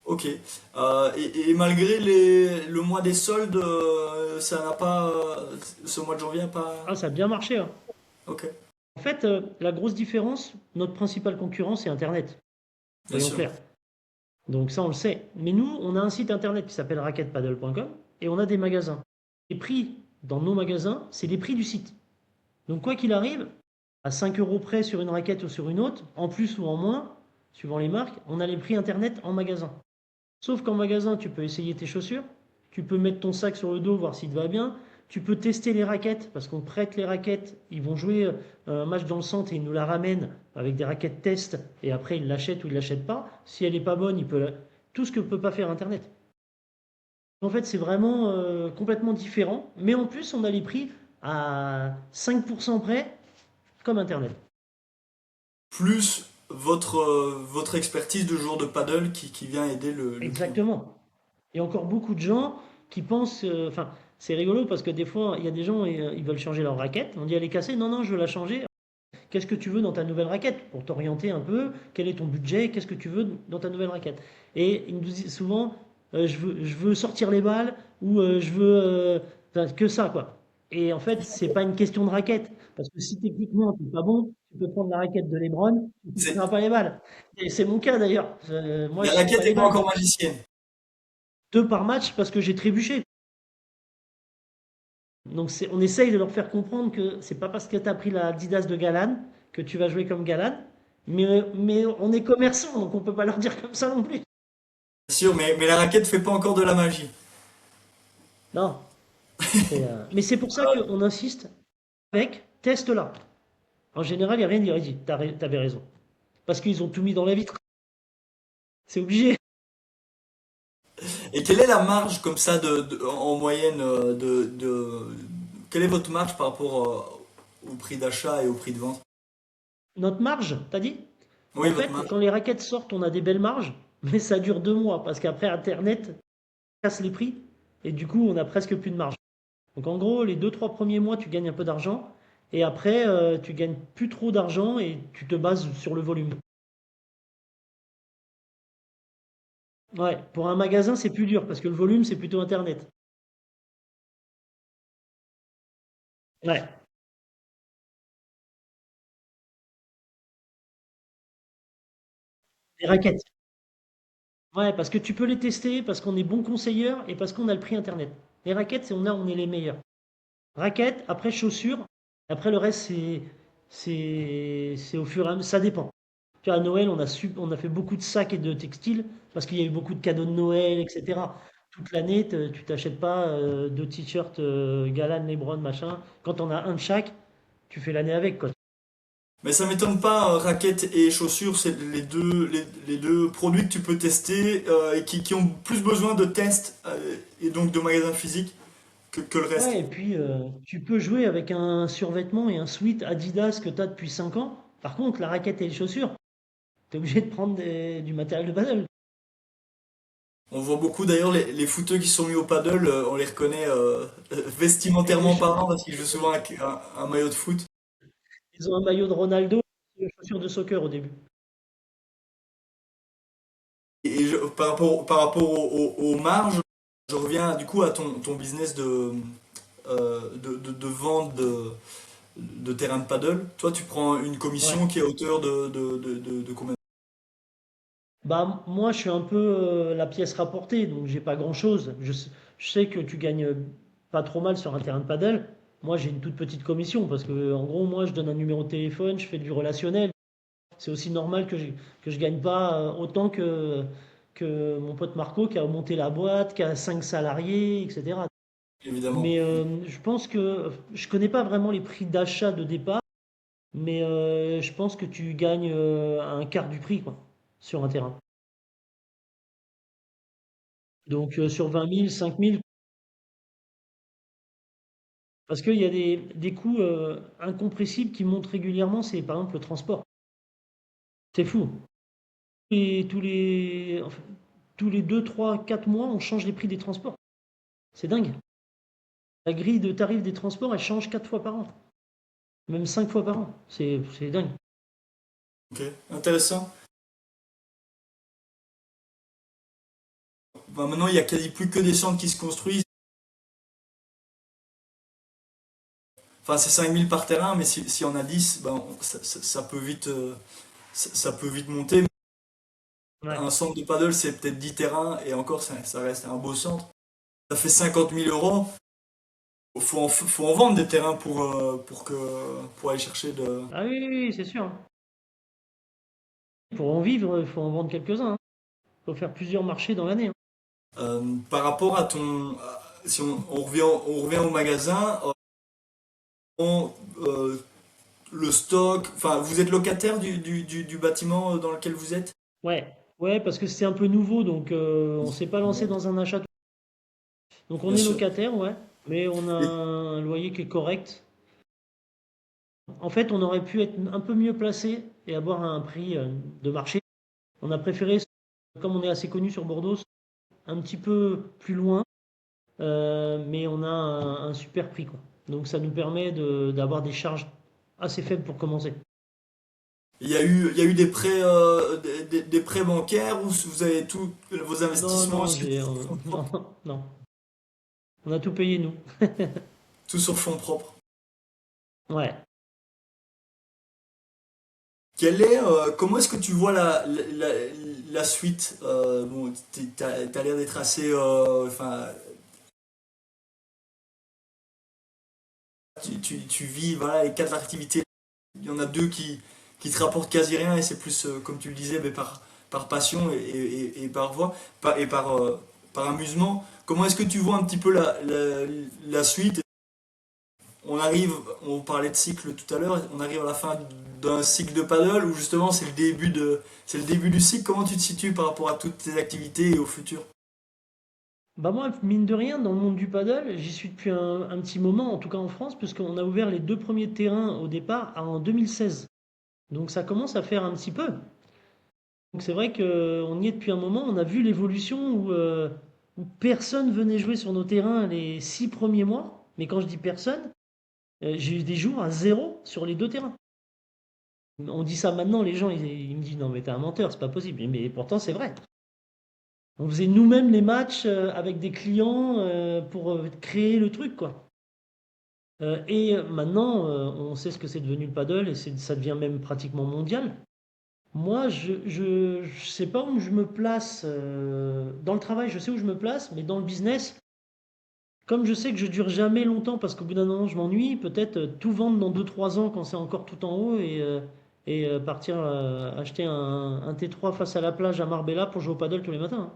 Ok. Et malgré le mois des soldes, ça n'a pas. Ce mois de janvier n'a pas. Ah, ça a bien marché, hein. Ok, En fait, la grosse différence, notre principal concurrent, c'est Internet. bien Soyons sûr. clairs. Donc ça, on le sait. Mais nous, on a un site Internet qui s'appelle racketpaddle.com et on a des magasins. Les prix dans nos magasins, c'est les prix du site. Donc quoi qu'il arrive, à 5 euros près sur une raquette ou sur une autre, en plus ou en moins, suivant les marques, on a les prix Internet en magasin. Sauf qu'en magasin, tu peux essayer tes chaussures, tu peux mettre ton sac sur le dos, voir s'il te va bien, tu peux tester les raquettes, parce qu'on prête les raquettes, ils vont jouer un match dans le centre et ils nous la ramènent avec des raquettes test, et après ils l'achètent ou ils l'achètent pas. Si elle n'est pas bonne, tout ce que ne peut pas faire Internet. En fait, c'est vraiment complètement différent, mais en plus, on a les prix à 5% près, comme Internet. Plus votre expertise de joueur de paddle qui vient aider le client. Exactement. Et encore beaucoup de gens qui pensent, enfin, c'est rigolo parce que des fois, il y a des gens, ils veulent changer leur raquette. On dit, elle est cassée. Non, non, je veux la changer. Qu'est-ce que tu veux dans ta nouvelle raquette? Pour t'orienter un peu, quel est ton budget? Qu'est-ce que tu veux dans ta nouvelle raquette? Et ils nous disent souvent, je veux sortir les balles ou je veux enfin, que ça, quoi. Et en fait, c'est pas une question de raquette. Parce que si techniquement, tu n'es pas bon, tu peux prendre la raquette de LeBron, tu ne C'est, toucheras pas les balles. Et c'est mon cas d'ailleurs. Moi, la je touche pas raquette les n'est pas balles. encore magicienne. 2 par match parce que j'ai trébuché. Donc on essaye de leur faire comprendre que c'est pas parce que tu as pris la Adidas de Galan que tu vas jouer comme Galan. Mais on est commerçant, donc on peut pas leur dire comme ça non plus. Bien sûr, mais la raquette fait pas encore de la magie. Non. Mais c'est pour ça qu'on insiste avec teste-la. En général, il n'y a rien de dit. T'avais raison. Parce qu'ils ont tout mis dans la vitre. C'est obligé. Et quelle est la marge comme ça en moyenne quelle est votre marge par rapport au prix d'achat et au prix de vente? Notre marge, t'as dit? Oui, En votre fait, marge. quand les raquettes sortent, on a des belles marges, mais ça dure 2 mois parce qu'après Internet casse les prix et du coup, on a presque plus de marge. Donc en gros, les 2-3 premiers mois, tu gagnes un peu d'argent. Et après, tu gagnes plus trop d'argent et tu te bases sur le volume. Ouais, pour un magasin, c'est plus dur parce que le volume, c'est plutôt Internet. Ouais, les raquettes. Ouais, parce que tu peux les tester, parce qu'on est bon conseilleur et parce qu'on a le prix Internet. Les raquettes, on est les meilleurs. Raquettes, après chaussures, après le reste, c'est au fur et à mesure, ça dépend. Tu vois, à Noël, on a fait beaucoup de sacs et de textiles parce qu'il y a eu beaucoup de cadeaux de Noël, etc. Toute l'année, tu t'achètes pas deux t-shirts Galan, Lebron, machin. Quand on a un de chaque, tu fais l'année avec, quoi. Mais ça m'étonne pas, raquettes et chaussures, c'est les deux produits que tu peux tester et qui ont plus besoin de tests et donc de magasins physiques que le reste. Ouais, et puis tu peux jouer avec un survêtement et un sweat Adidas que tu as depuis 5 ans. Par contre, la raquette et les chaussures, tu es obligé de prendre du matériel de paddle. On voit beaucoup d'ailleurs les footeux qui sont mis au paddle, on les reconnaît Et les vestimentairement cha- parlant parce qu'ils jouent souvent avec un maillot de foot. Ils ont un maillot de Ronaldo et des chaussures de soccer au début. Et par rapport aux marges, je reviens du coup à ton business de vente de terrain de paddle. Toi, tu prends une Ouais. commission qui est à hauteur de combien? Bah, moi, je suis un peu la pièce rapportée, donc j'ai pas grand-chose. Je sais que tu gagnes pas trop mal sur un terrain de paddle. Moi, j'ai une toute petite commission parce que, en gros, moi, je donne un numéro de téléphone, je fais du relationnel. C'est aussi normal que je gagne pas autant que mon pote Marco qui a monté la boîte, qui a 5 salariés, etc. Évidemment. Mais je pense que je connais pas vraiment les prix d'achat de départ, mais je pense que tu gagnes un quart du prix quoi, sur un terrain. Donc sur 20 000, 5 000, parce qu'il y a des coûts incompressibles qui montent régulièrement, c'est par exemple le transport. C'est fou. Et enfin, tous les 2, 3, 4 mois, on change les prix des transports. C'est dingue. La grille de tarifs des transports, elle change 4 fois par an, même 5 fois par an. C'est dingue. Ok, intéressant. Bah, maintenant, il y a quasi plus que des centres qui se construisent. Enfin, c'est 5000 par terrain, mais si on a 10, ben, ça peut vite, ça peut vite monter. Ouais. Un centre de paddle, c'est peut-être 10 terrains, et encore, ça reste un beau centre. Ça fait 50 000 euros. Faut en vendre des terrains pour aller chercher de. Ah oui, oui, oui, c'est sûr. Pour en vivre, il faut en vendre quelques-uns. Il faut faire plusieurs marchés dans l'année. Par rapport à si on revient au magasin, on, euh, le stock, enfin, vous êtes locataire du bâtiment dans lequel vous êtes? Ouais, ouais, parce que c'est un peu nouveau, donc on s'est pas lancé dans un achat. Donc on Bien est sûr. locataire, ouais, mais on a Et un loyer qui est correct. En fait, on aurait pu être un peu mieux placé et avoir un prix de marché. On a préféré, comme on est assez connu sur Bordeaux, un petit peu plus loin, mais on a un super prix, quoi. Donc ça nous permet d'avoir des charges assez faibles pour commencer. il y a eu des prêts, des prêts bancaires où vous avez tous vos Non, investissements non, aussi non, non, on a tout payé nous. tout sur fonds propres. Ouais. Comment est-ce que tu vois la suite? Bon, t'as l'air d'être assez, enfin, tu vis voilà, les quatre activités. Il y en a deux qui te rapportent quasi rien et c'est plus, comme tu le disais, mais par passion et par voie, par amusement. Comment est-ce que tu vois un petit peu la suite? On arrive, on parlait de cycle tout à l'heure, on arrive à la fin d'un cycle de paddle où justement c'est le début du cycle. Comment tu te situes par rapport à toutes tes activités et au futur? Bah moi, mine de rien, dans le monde du paddle, j'y suis depuis un petit moment, en tout cas en France, puisqu'on a ouvert les deux premiers terrains au départ en 2016. Donc ça commence à faire un petit peu. Donc c'est vrai qu'on y est depuis un moment, on a vu l'évolution où personne venait jouer sur nos terrains les 6 premiers mois. Mais quand je dis personne, J'ai eu des jours à zéro sur les deux terrains. On dit ça maintenant, les gens, ils me disent non, mais t'es un menteur, c'est pas possible. Mais pourtant, c'est vrai. On faisait nous-mêmes les matchs avec des clients pour créer le truc, quoi. Et maintenant, on sait ce que c'est devenu le paddle et ça devient même pratiquement mondial. Moi, je sais pas où je me place. Dans le travail, je sais où je me place, mais dans le business, comme je sais que je dure jamais longtemps parce qu'au bout d'un moment, je m'ennuie, peut-être tout vendre dans 2 3 ans quand c'est encore tout en haut et partir acheter un T3 face à la plage à Marbella pour jouer au paddle tous les matins, hein.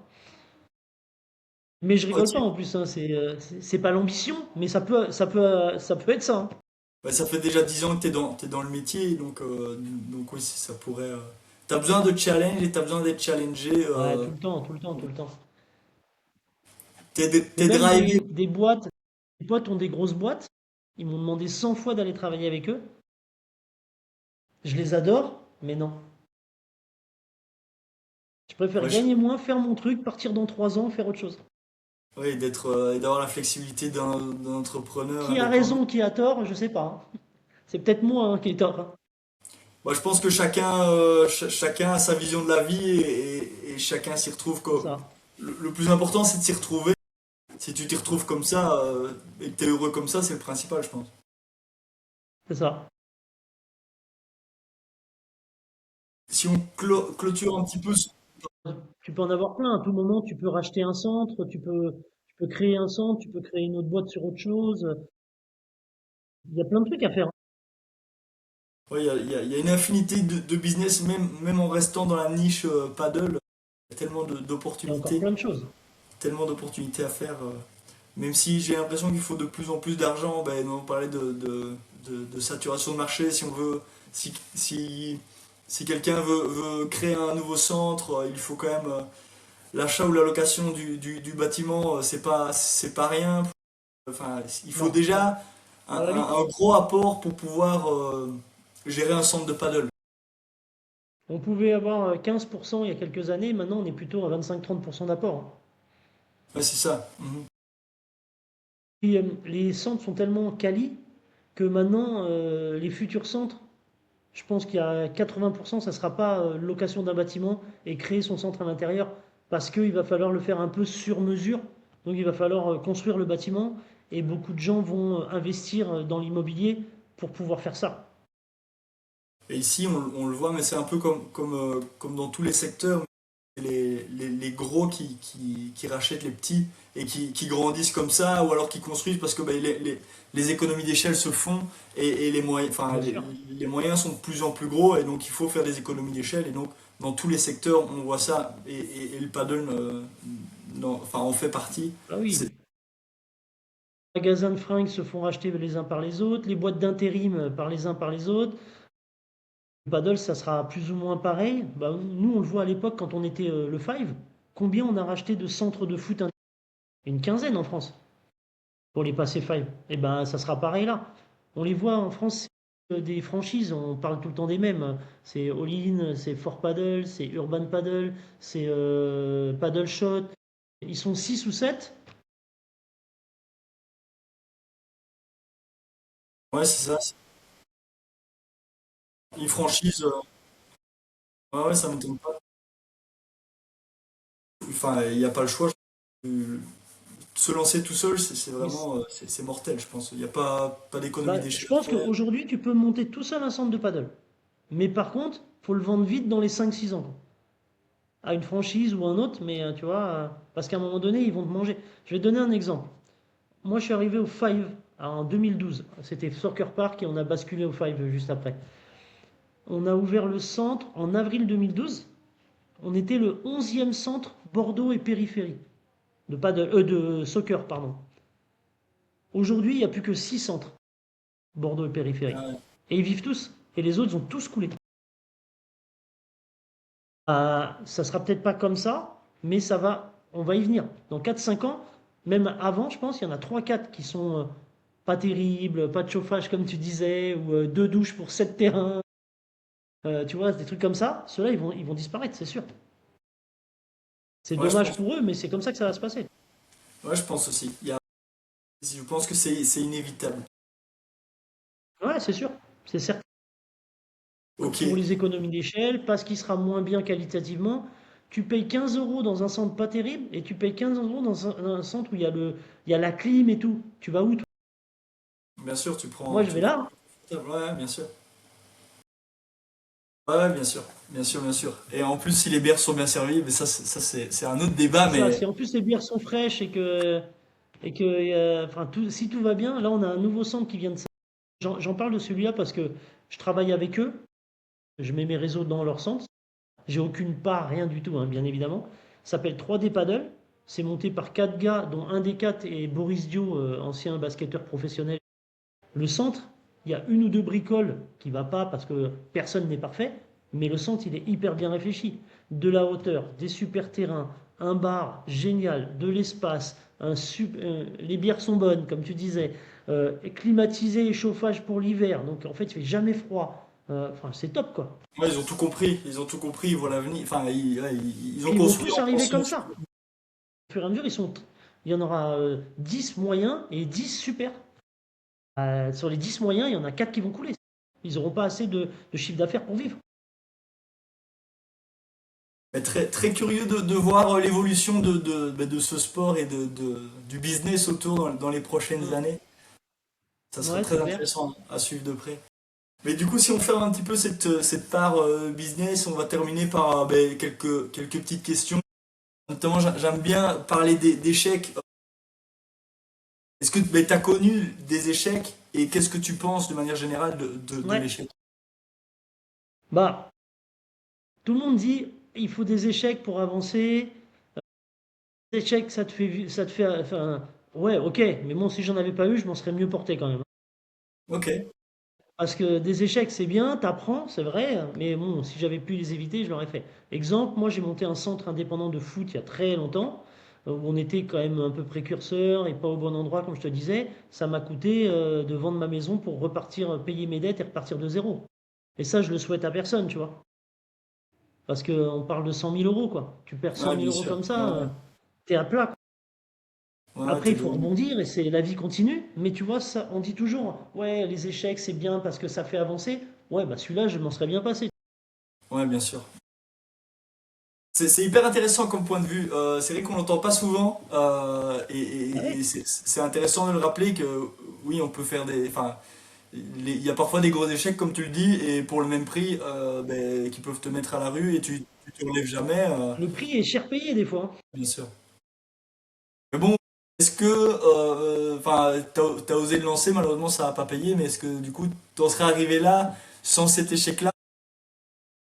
Mais je rigole pas Ok. en plus, hein, c'est pas l'ambition, mais ça peut être ça, hein. Ouais, ça fait déjà 10 ans que t'es dans le métier, donc oui, ça pourrait. T'as besoin de challenge et t'as besoin d'être challengé. Ouais, tout le temps, tout le temps, tout le temps. Mais T'es même drivé. des boîtes, les potes ont des grosses boîtes, ils m'ont demandé 100 fois d'aller travailler avec eux. Je les adore, mais non. Je préfère Ouais, gagner moins, faire mon truc, partir dans 3 ans, faire autre chose. ouais, et d'avoir la flexibilité d'un entrepreneur Qui a indépendant. raison, qui a tort, je sais pas, hein. C'est peut-être moi hein, qui ai tort, hein. Moi, je pense que chacun a sa vision de la vie et chacun s'y retrouve. C'est ça, Le plus important, c'est de s'y retrouver. Si tu t'y retrouves comme ça et que t'es heureux comme ça, c'est le principal, je pense. c'est ça. Si on clôture un petit peu. Tu peux en avoir plein. À tout moment, tu peux racheter un centre, tu peux créer un centre, tu peux créer une autre boîte sur autre chose. Il y a plein de trucs à faire, hein. Ouais, il y a une infinité de business, même en restant dans la niche paddle. Il y a Il y a encore plein de choses. tellement d'opportunités à faire. Même si j'ai l'impression qu'il faut de plus en plus d'argent, ben, on parlait de saturation de marché. Si quelqu'un veut créer un nouveau centre, il faut quand même l'achat ou la location du bâtiment, c'est pas rien. Enfin, il faut Non, déjà ça va vite. un gros apport pour pouvoir gérer un centre de paddle. On pouvait avoir 15% il y a quelques années, maintenant on est plutôt à 25-30% d'apport, hein. Ouais, c'est ça. Mhm. Puis, les centres sont tellement quali que maintenant, les futurs centres, je pense qu'il y a 80%, ça ne sera pas location d'un bâtiment et créer son centre à l'intérieur, parce qu'il va falloir le faire un peu sur mesure. Donc il va falloir construire le bâtiment et beaucoup de gens vont investir dans l'immobilier pour pouvoir faire ça. Et ici, on le voit, mais c'est un peu comme dans tous les secteurs, les gros qui rachètent les petits et qui grandissent comme ça, ou alors qui construisent parce que ben, les économies d'échelle se font et Bien sûr. les moyens sont de plus en plus gros, et donc il faut faire des économies d'échelle. Et donc, dans tous les secteurs, on voit ça, et le paddle enfin, en fait partie. Ah C'est- oui, les magasins de fringues se font racheter les uns par les autres, les boîtes d'intérim par les uns par les autres. Le paddle, ça sera plus ou moins pareil. Bah, nous, on le voit à l'époque quand on était le Five. Combien on a racheté de centres de foot? Une quinzaine en France pour les passer Five. Et ben, ça sera pareil là. On les voit en France, c'est des franchises. On parle tout le temps des mêmes. C'est All-in, c'est Fort Paddle, c'est Urban Paddle, c'est Paddle Shot. Ils sont 6 ou 7. ouais, c'est ça. Une franchise, ouais, ouais, ça m'étonne pas. Enfin, il n'y a pas le choix. Euh, Se lancer tout seul, c'est vraiment, c'est mortel, je pense. Il n'y a pas d'économie Bah, je d'échelle à pense faire. qu'aujourd'hui, tu peux monter tout seul un centre de paddle. Mais par contre, faut le vendre vite dans les 5 6 ans, quoi. À une franchise ou un autre, mais tu vois, parce qu'à un moment donné, ils vont te manger. Je vais te donner un exemple. Moi, je suis arrivé au Five en 2012. C'était Soccer Park et on a basculé au Five juste après. On a ouvert le centre en avril 2012. On était le 11e centre Bordeaux et périphérie. De soccer, pardon. Aujourd'hui, il n'y a plus que 6 centres Bordeaux et périphérie. Ouais. Et ils vivent tous. Et les autres ont tous coulé. Ça sera peut-être pas comme ça, mais on va y venir. Dans 4 5 ans, même avant, je pense, il y en a 3 4 qui sont pas terribles, pas de chauffage comme tu disais, ou 2 douches pour 7 terrains. Tu vois, des trucs comme ça. Ceux-là, ils vont disparaître, c'est sûr. C'est Ouais, dommage pour eux, mais c'est comme ça que ça va se passer. ouais, je pense aussi. Je pense que c'est inévitable. Ouais, c'est sûr, c'est certain. Ok, Pour les économies d'échelle, parce qu'il sera moins bien qualitativement. Tu payes 15 euros dans un centre pas terrible et tu payes 15 euros dans un centre où il y a la clim et tout. Tu vas où, toi? bien sûr, Moi, je tu vais prends là, hein. ouais, bien sûr. Ouais, ouais, bien sûr, bien sûr, bien sûr. Et en plus, si les bières sont bien servies, mais c'est un autre débat, C'est ça. mais Si en plus les bières sont fraîches et que enfin, si tout va bien, là, on a un nouveau centre qui vient de. J'en parle de celui-là parce que je travaille avec eux. Je mets mes réseaux dans leur centre. J'ai aucune part, rien du tout, hein, bien évidemment. Ça s'appelle 3D Paddle. C'est monté par quatre gars, dont un des quatre est Boris Dio, ancien basketteur professionnel. Le centre, il y a une ou deux bricoles qui ne va pas parce que personne n'est parfait, mais le centre, il est hyper bien réfléchi. De la hauteur, des super terrains, un bar génial, de l'espace, les bières sont bonnes, comme tu disais, climatisé et chauffage pour l'hiver, donc en fait, il fait jamais froid. Enfin, c'est top, quoi. ouais, ils ont tout compris, ils voient l'avenir, enfin, ouais, ils ont Et ils vont construit tous en arriver comme conscience. ça. Au fur et à mesure, il y en aura 10 moyens et 10 super. Sur les 10 moyens, il y en a 4 qui vont couler. Ils n'auront pas assez de chiffre d'affaires pour vivre. Mais très, très curieux de voir l'évolution de ce sport et du business autour dans les prochaines Mm. années. Ça sera Ouais, c'est très clair. intéressant à suivre de près. Mais du coup, si on ferme un petit peu cette part business, on va terminer par quelques petites questions. Notamment, j'aime bien parler d'échecs. Est-ce que tu as connu des échecs et qu'est-ce que tu penses de manière générale de Ouais. l'échec? Bah, tout le monde dit il faut des échecs pour avancer. Des échecs, ça te fait. Enfin, ouais, ok. Mais bon, si j'en avais pas eu, je m'en serais mieux porté quand même. Ok, Parce que des échecs, c'est bien, t'apprends, c'est vrai. Mais bon, si j'avais pu les éviter, je l'aurais fait. Exemple, moi, j'ai monté un centre indépendant de foot il y a très longtemps, où on était quand même un peu précurseur et pas au bon endroit, comme je te disais. Ça m'a coûté de vendre ma maison pour repartir, payer mes dettes et repartir de zéro. Et ça, je le souhaite à personne, tu vois. Parce qu'on parle de 100 000 euros, quoi. Tu perds 100 ouais, 000 bien euros sûr. comme Ouais, ça, t'es à plat, quoi. ouais, Après, t'es il faut devenu. rebondir et c'est la vie continue. Mais tu vois, ça, on dit toujours, ouais, les échecs, c'est bien parce que ça fait avancer. Ouais, bah celui-là, je m'en serais bien passé. Ouais, bien sûr. C'est hyper intéressant comme point de vue. C'est vrai qu'on l'entend pas souvent Ah et ouais. c'est intéressant de le rappeler que oui, on peut faire enfin, il y a parfois des gros échecs comme tu le dis et pour le même prix qui peuvent te mettre à la rue et tu te relèves jamais, Le prix est cher payé des fois, hein. bien sûr. Mais bon, est-ce que, enfin, t'as osé le lancer, malheureusement ça n'a pas payé, mais est-ce que du coup t'en serais arrivé là sans cet échec-là?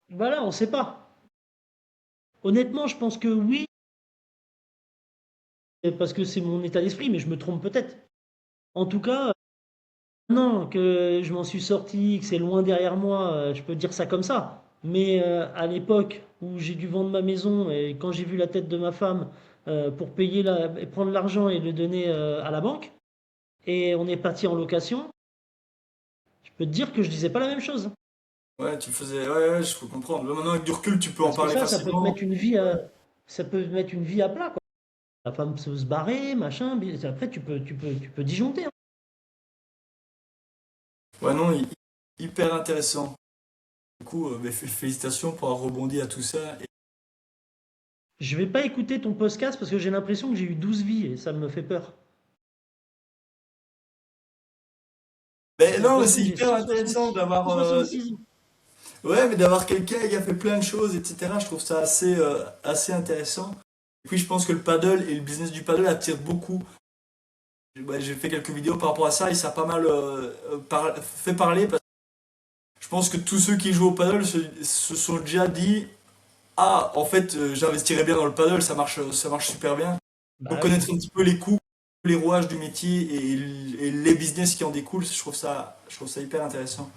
Voilà, on sait pas. Honnêtement, je pense que oui, parce que c'est mon état d'esprit, mais je me trompe peut-être. En tout cas, non, que je m'en suis sorti, que c'est loin derrière moi, je peux dire ça comme ça. Mais à l'époque où j'ai dû vendre ma maison et quand j'ai vu la tête de ma femme pour payer et prendre l'argent et le donner à la banque, et on est parti en location, je peux te dire que je disais pas la même chose. Ouais, ouais, ouais, je peux comprendre. Mais maintenant avec du recul, tu peux en Parce que parler ça peut te facilement. mettre ça peut te mettre une vie à plat, quoi. La femme peut se barrer, machin, après tu peux disjoncter, hein. Ouais, non, hyper intéressant. Du coup, félicitations pour avoir rebondi à tout ça. Je vais pas écouter ton podcast parce que j'ai l'impression que j'ai eu 12 vies et ça me fait peur. Ben J'ai non, mais l'impression c'est que j'ai hyper intéressant d'avoir 166 ans. ouais, mais d'avoir quelqu'un qui a fait plein de choses, etc. Je trouve ça assez intéressant. Et puis je pense que le paddle et le business du paddle attire beaucoup. Ouais, j'ai fait quelques vidéos par rapport à ça et ça a pas mal fait parler parce que je pense que tous ceux qui jouent au paddle se sont déjà dit, ah, en fait, j'investirais bien dans le paddle, ça marche super bien. Donc Bah oui. connaître un petit peu les coûts, les rouages du métier et les business qui en découlent, je trouve ça hyper intéressant.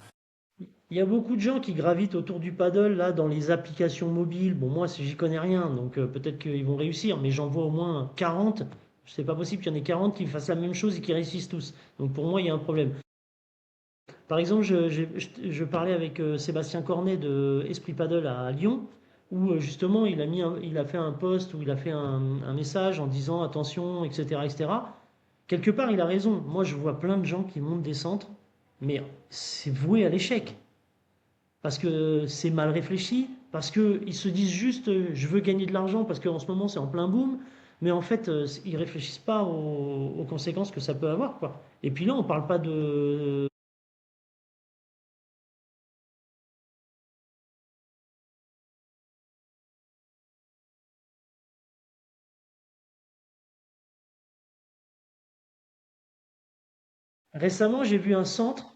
Il y a beaucoup de gens qui gravitent autour du paddle là dans les applications mobiles. Bon, moi, j'y connais rien, donc peut-être qu'ils vont réussir, mais j'en vois au moins 40. C'est pas possible qu'il y en ait 40 qui fassent la même chose et qui réussissent tous. Donc pour moi, il y a un problème. Par exemple, je parlais avec Sébastien Cornet de Esprit Paddle à Lyon, où justement il a fait un post où il a fait un message en disant attention, etc., etc. Quelque part, il a raison. Moi, je vois plein de gens qui montent des centres. mais c'est voué à l'échec. Parce que c'est mal réfléchi, parce qu'ils se disent juste je veux gagner de l'argent parce qu'en ce moment c'est en plein boom, mais en fait ils réfléchissent pas aux conséquences que ça peut avoir, quoi. Et puis là on parle pas de... Récemment j'ai vu un centre,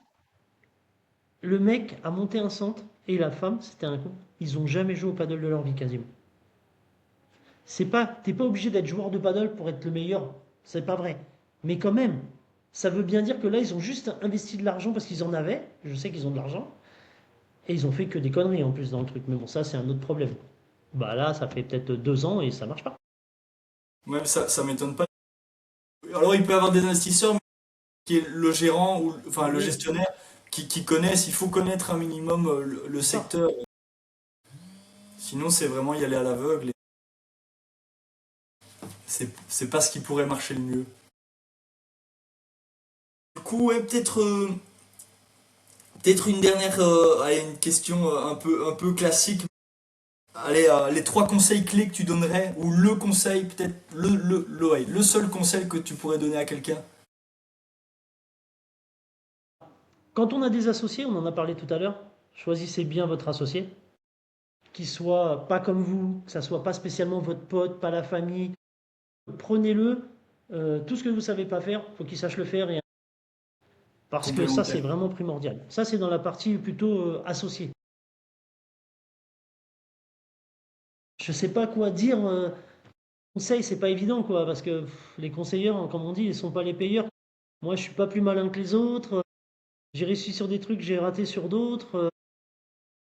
le mec a monté un centre et la femme, c'était un couple, ils ont jamais joué au paddle de leur vie quasiment. C'est pas, t'es pas obligé d'être joueur de paddle pour être le meilleur, c'est pas vrai. Mais quand même, ça veut bien dire que là ils ont juste investi de l'argent parce qu'ils en avaient, je sais qu'ils ont de l'argent, et ils ont fait que des conneries en plus dans le truc. Mais bon, ça, c'est un autre problème. Bah là, ça fait peut-être 2 ans et ça marche pas. Même ça m'étonne pas. Alors, il peut y avoir des investisseurs, mais qui est le gérant ou enfin le Oui, gestionnaire qui connaissent. Il faut connaître un minimum le c'est ça. secteur. Sinon, c'est vraiment y aller à l'aveugle. Et c'est pas ce qui pourrait marcher le mieux. Du coup, ouais, peut-être une dernière, allez, une question un peu classique. Allez, les trois conseils clés que tu donnerais, ou le conseil, peut-être ouais, le seul conseil que tu pourrais donner à quelqu'un. Quand on a des associés, on en a parlé tout à l'heure, choisissez bien votre associé, qu'il soit pas comme vous, que ça soit pas spécialement votre pote, pas la famille. Prenez-le, tout ce que vous savez pas faire, faut qu'il sache le faire, parce que ça, c'est Complémentaire. vraiment primordial. Ça, c'est dans la partie plutôt associée. Je sais pas quoi dire. Conseil, c'est pas évident, quoi, parce que les conseilleurs, hein, comme on dit, ils sont pas les payeurs. Moi, je suis pas plus malin que les autres. J'ai réussi sur des trucs, j'ai raté sur d'autres.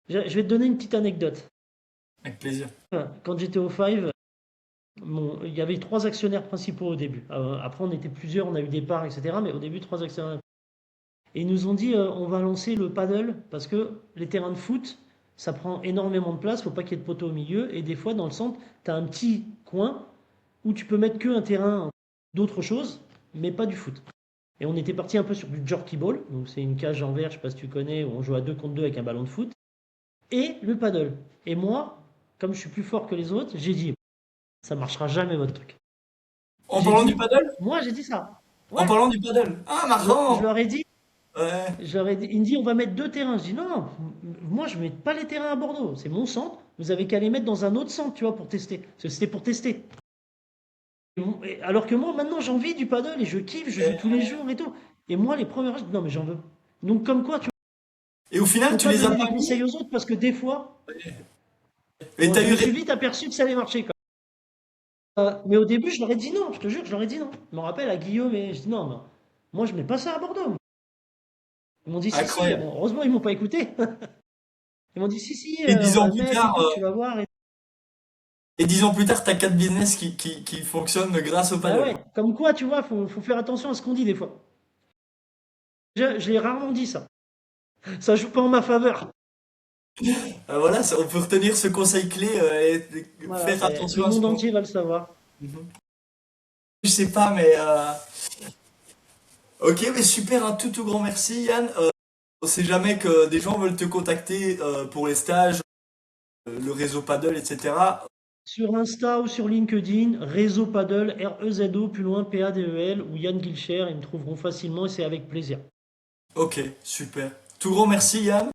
Je vais te donner une petite anecdote. Avec plaisir. Quand j'étais au Five, il y avait 3 actionnaires principaux au début. Après, on était plusieurs, on a eu des parts, etc. Mais au début, 3 actionnaires. Et ils nous ont dit, on va lancer le paddle parce que les terrains de foot, ça prend énormément de place. Faut pas qu'il y ait de poteaux au milieu. Et des fois, dans le centre, tu as un petit coin où tu peux mettre qu'un terrain d'autre chose, mais pas du foot. Et on était parti un peu sur du jerky ball, donc c'est une cage en verre, je sais pas si tu connais, où on joue à 2 contre 2 avec un ballon de foot, et le paddle. Et moi, comme je suis plus fort que les autres, j'ai dit, ça marchera jamais votre truc. En J'ai parlant du dit, paddle? moi j'ai dit ça. En Ouais, parlant du paddle. Ah, je marrant! leur ai dit, Ouais. il me dit, on va mettre 2 terrains. Je dis, non, non, moi je mets pas les terrains à Bordeaux, c'est mon centre, vous avez qu'à les mettre dans un autre centre, tu vois, pour tester. Parce que c'était pour tester. Alors que moi, maintenant, j'ai envie du paddle et je kiffe, je joue tous les jours et tout. Et moi, les premières fois, je dis, non, mais j'en veux. Donc, comme quoi, tu vois, Et au final, faut tu pas les as donner des pas mis? conseils aux autres parce que des fois, Et bon, t'as je eu. me suis vite aperçu que ça allait marcher, quoi. Mais au début, je leur ai dit non, je te jure, je leur ai dit non. Je me rappelle à Guillaume et je dis non, non, moi, je mets pas ça à Bordeaux. Ils m'ont dit si, si. Incroyable. Bon, heureusement, ils m'ont pas écouté. Ils m'ont dit si, si, Et on dix va ans le plus mettre et tard, tout, tu vas voir. et 10 ans plus tard, t'as 4 business qui fonctionnent grâce au Bah paddle. ouais, comme quoi, tu vois, faut faire attention à ce qu'on dit des fois. Je l'ai rarement dit ça. Ça joue pas en ma faveur. Voilà, on peut retenir ce conseil clé et Voilà, faire le attention à ce monde qu'on. entier va le savoir. Mhm. Je sais pas, mais ok, mais super, un tout grand merci, Yann. On sait jamais que des gens veulent te contacter pour les stages, le réseau paddle, etc. Sur Insta ou sur LinkedIn, Réseau Paddle, REZO, plus loin, PADEL, ou Yann Guilcher, ils me trouveront facilement et c'est avec plaisir. Ok, super. Tout grand merci, Yann.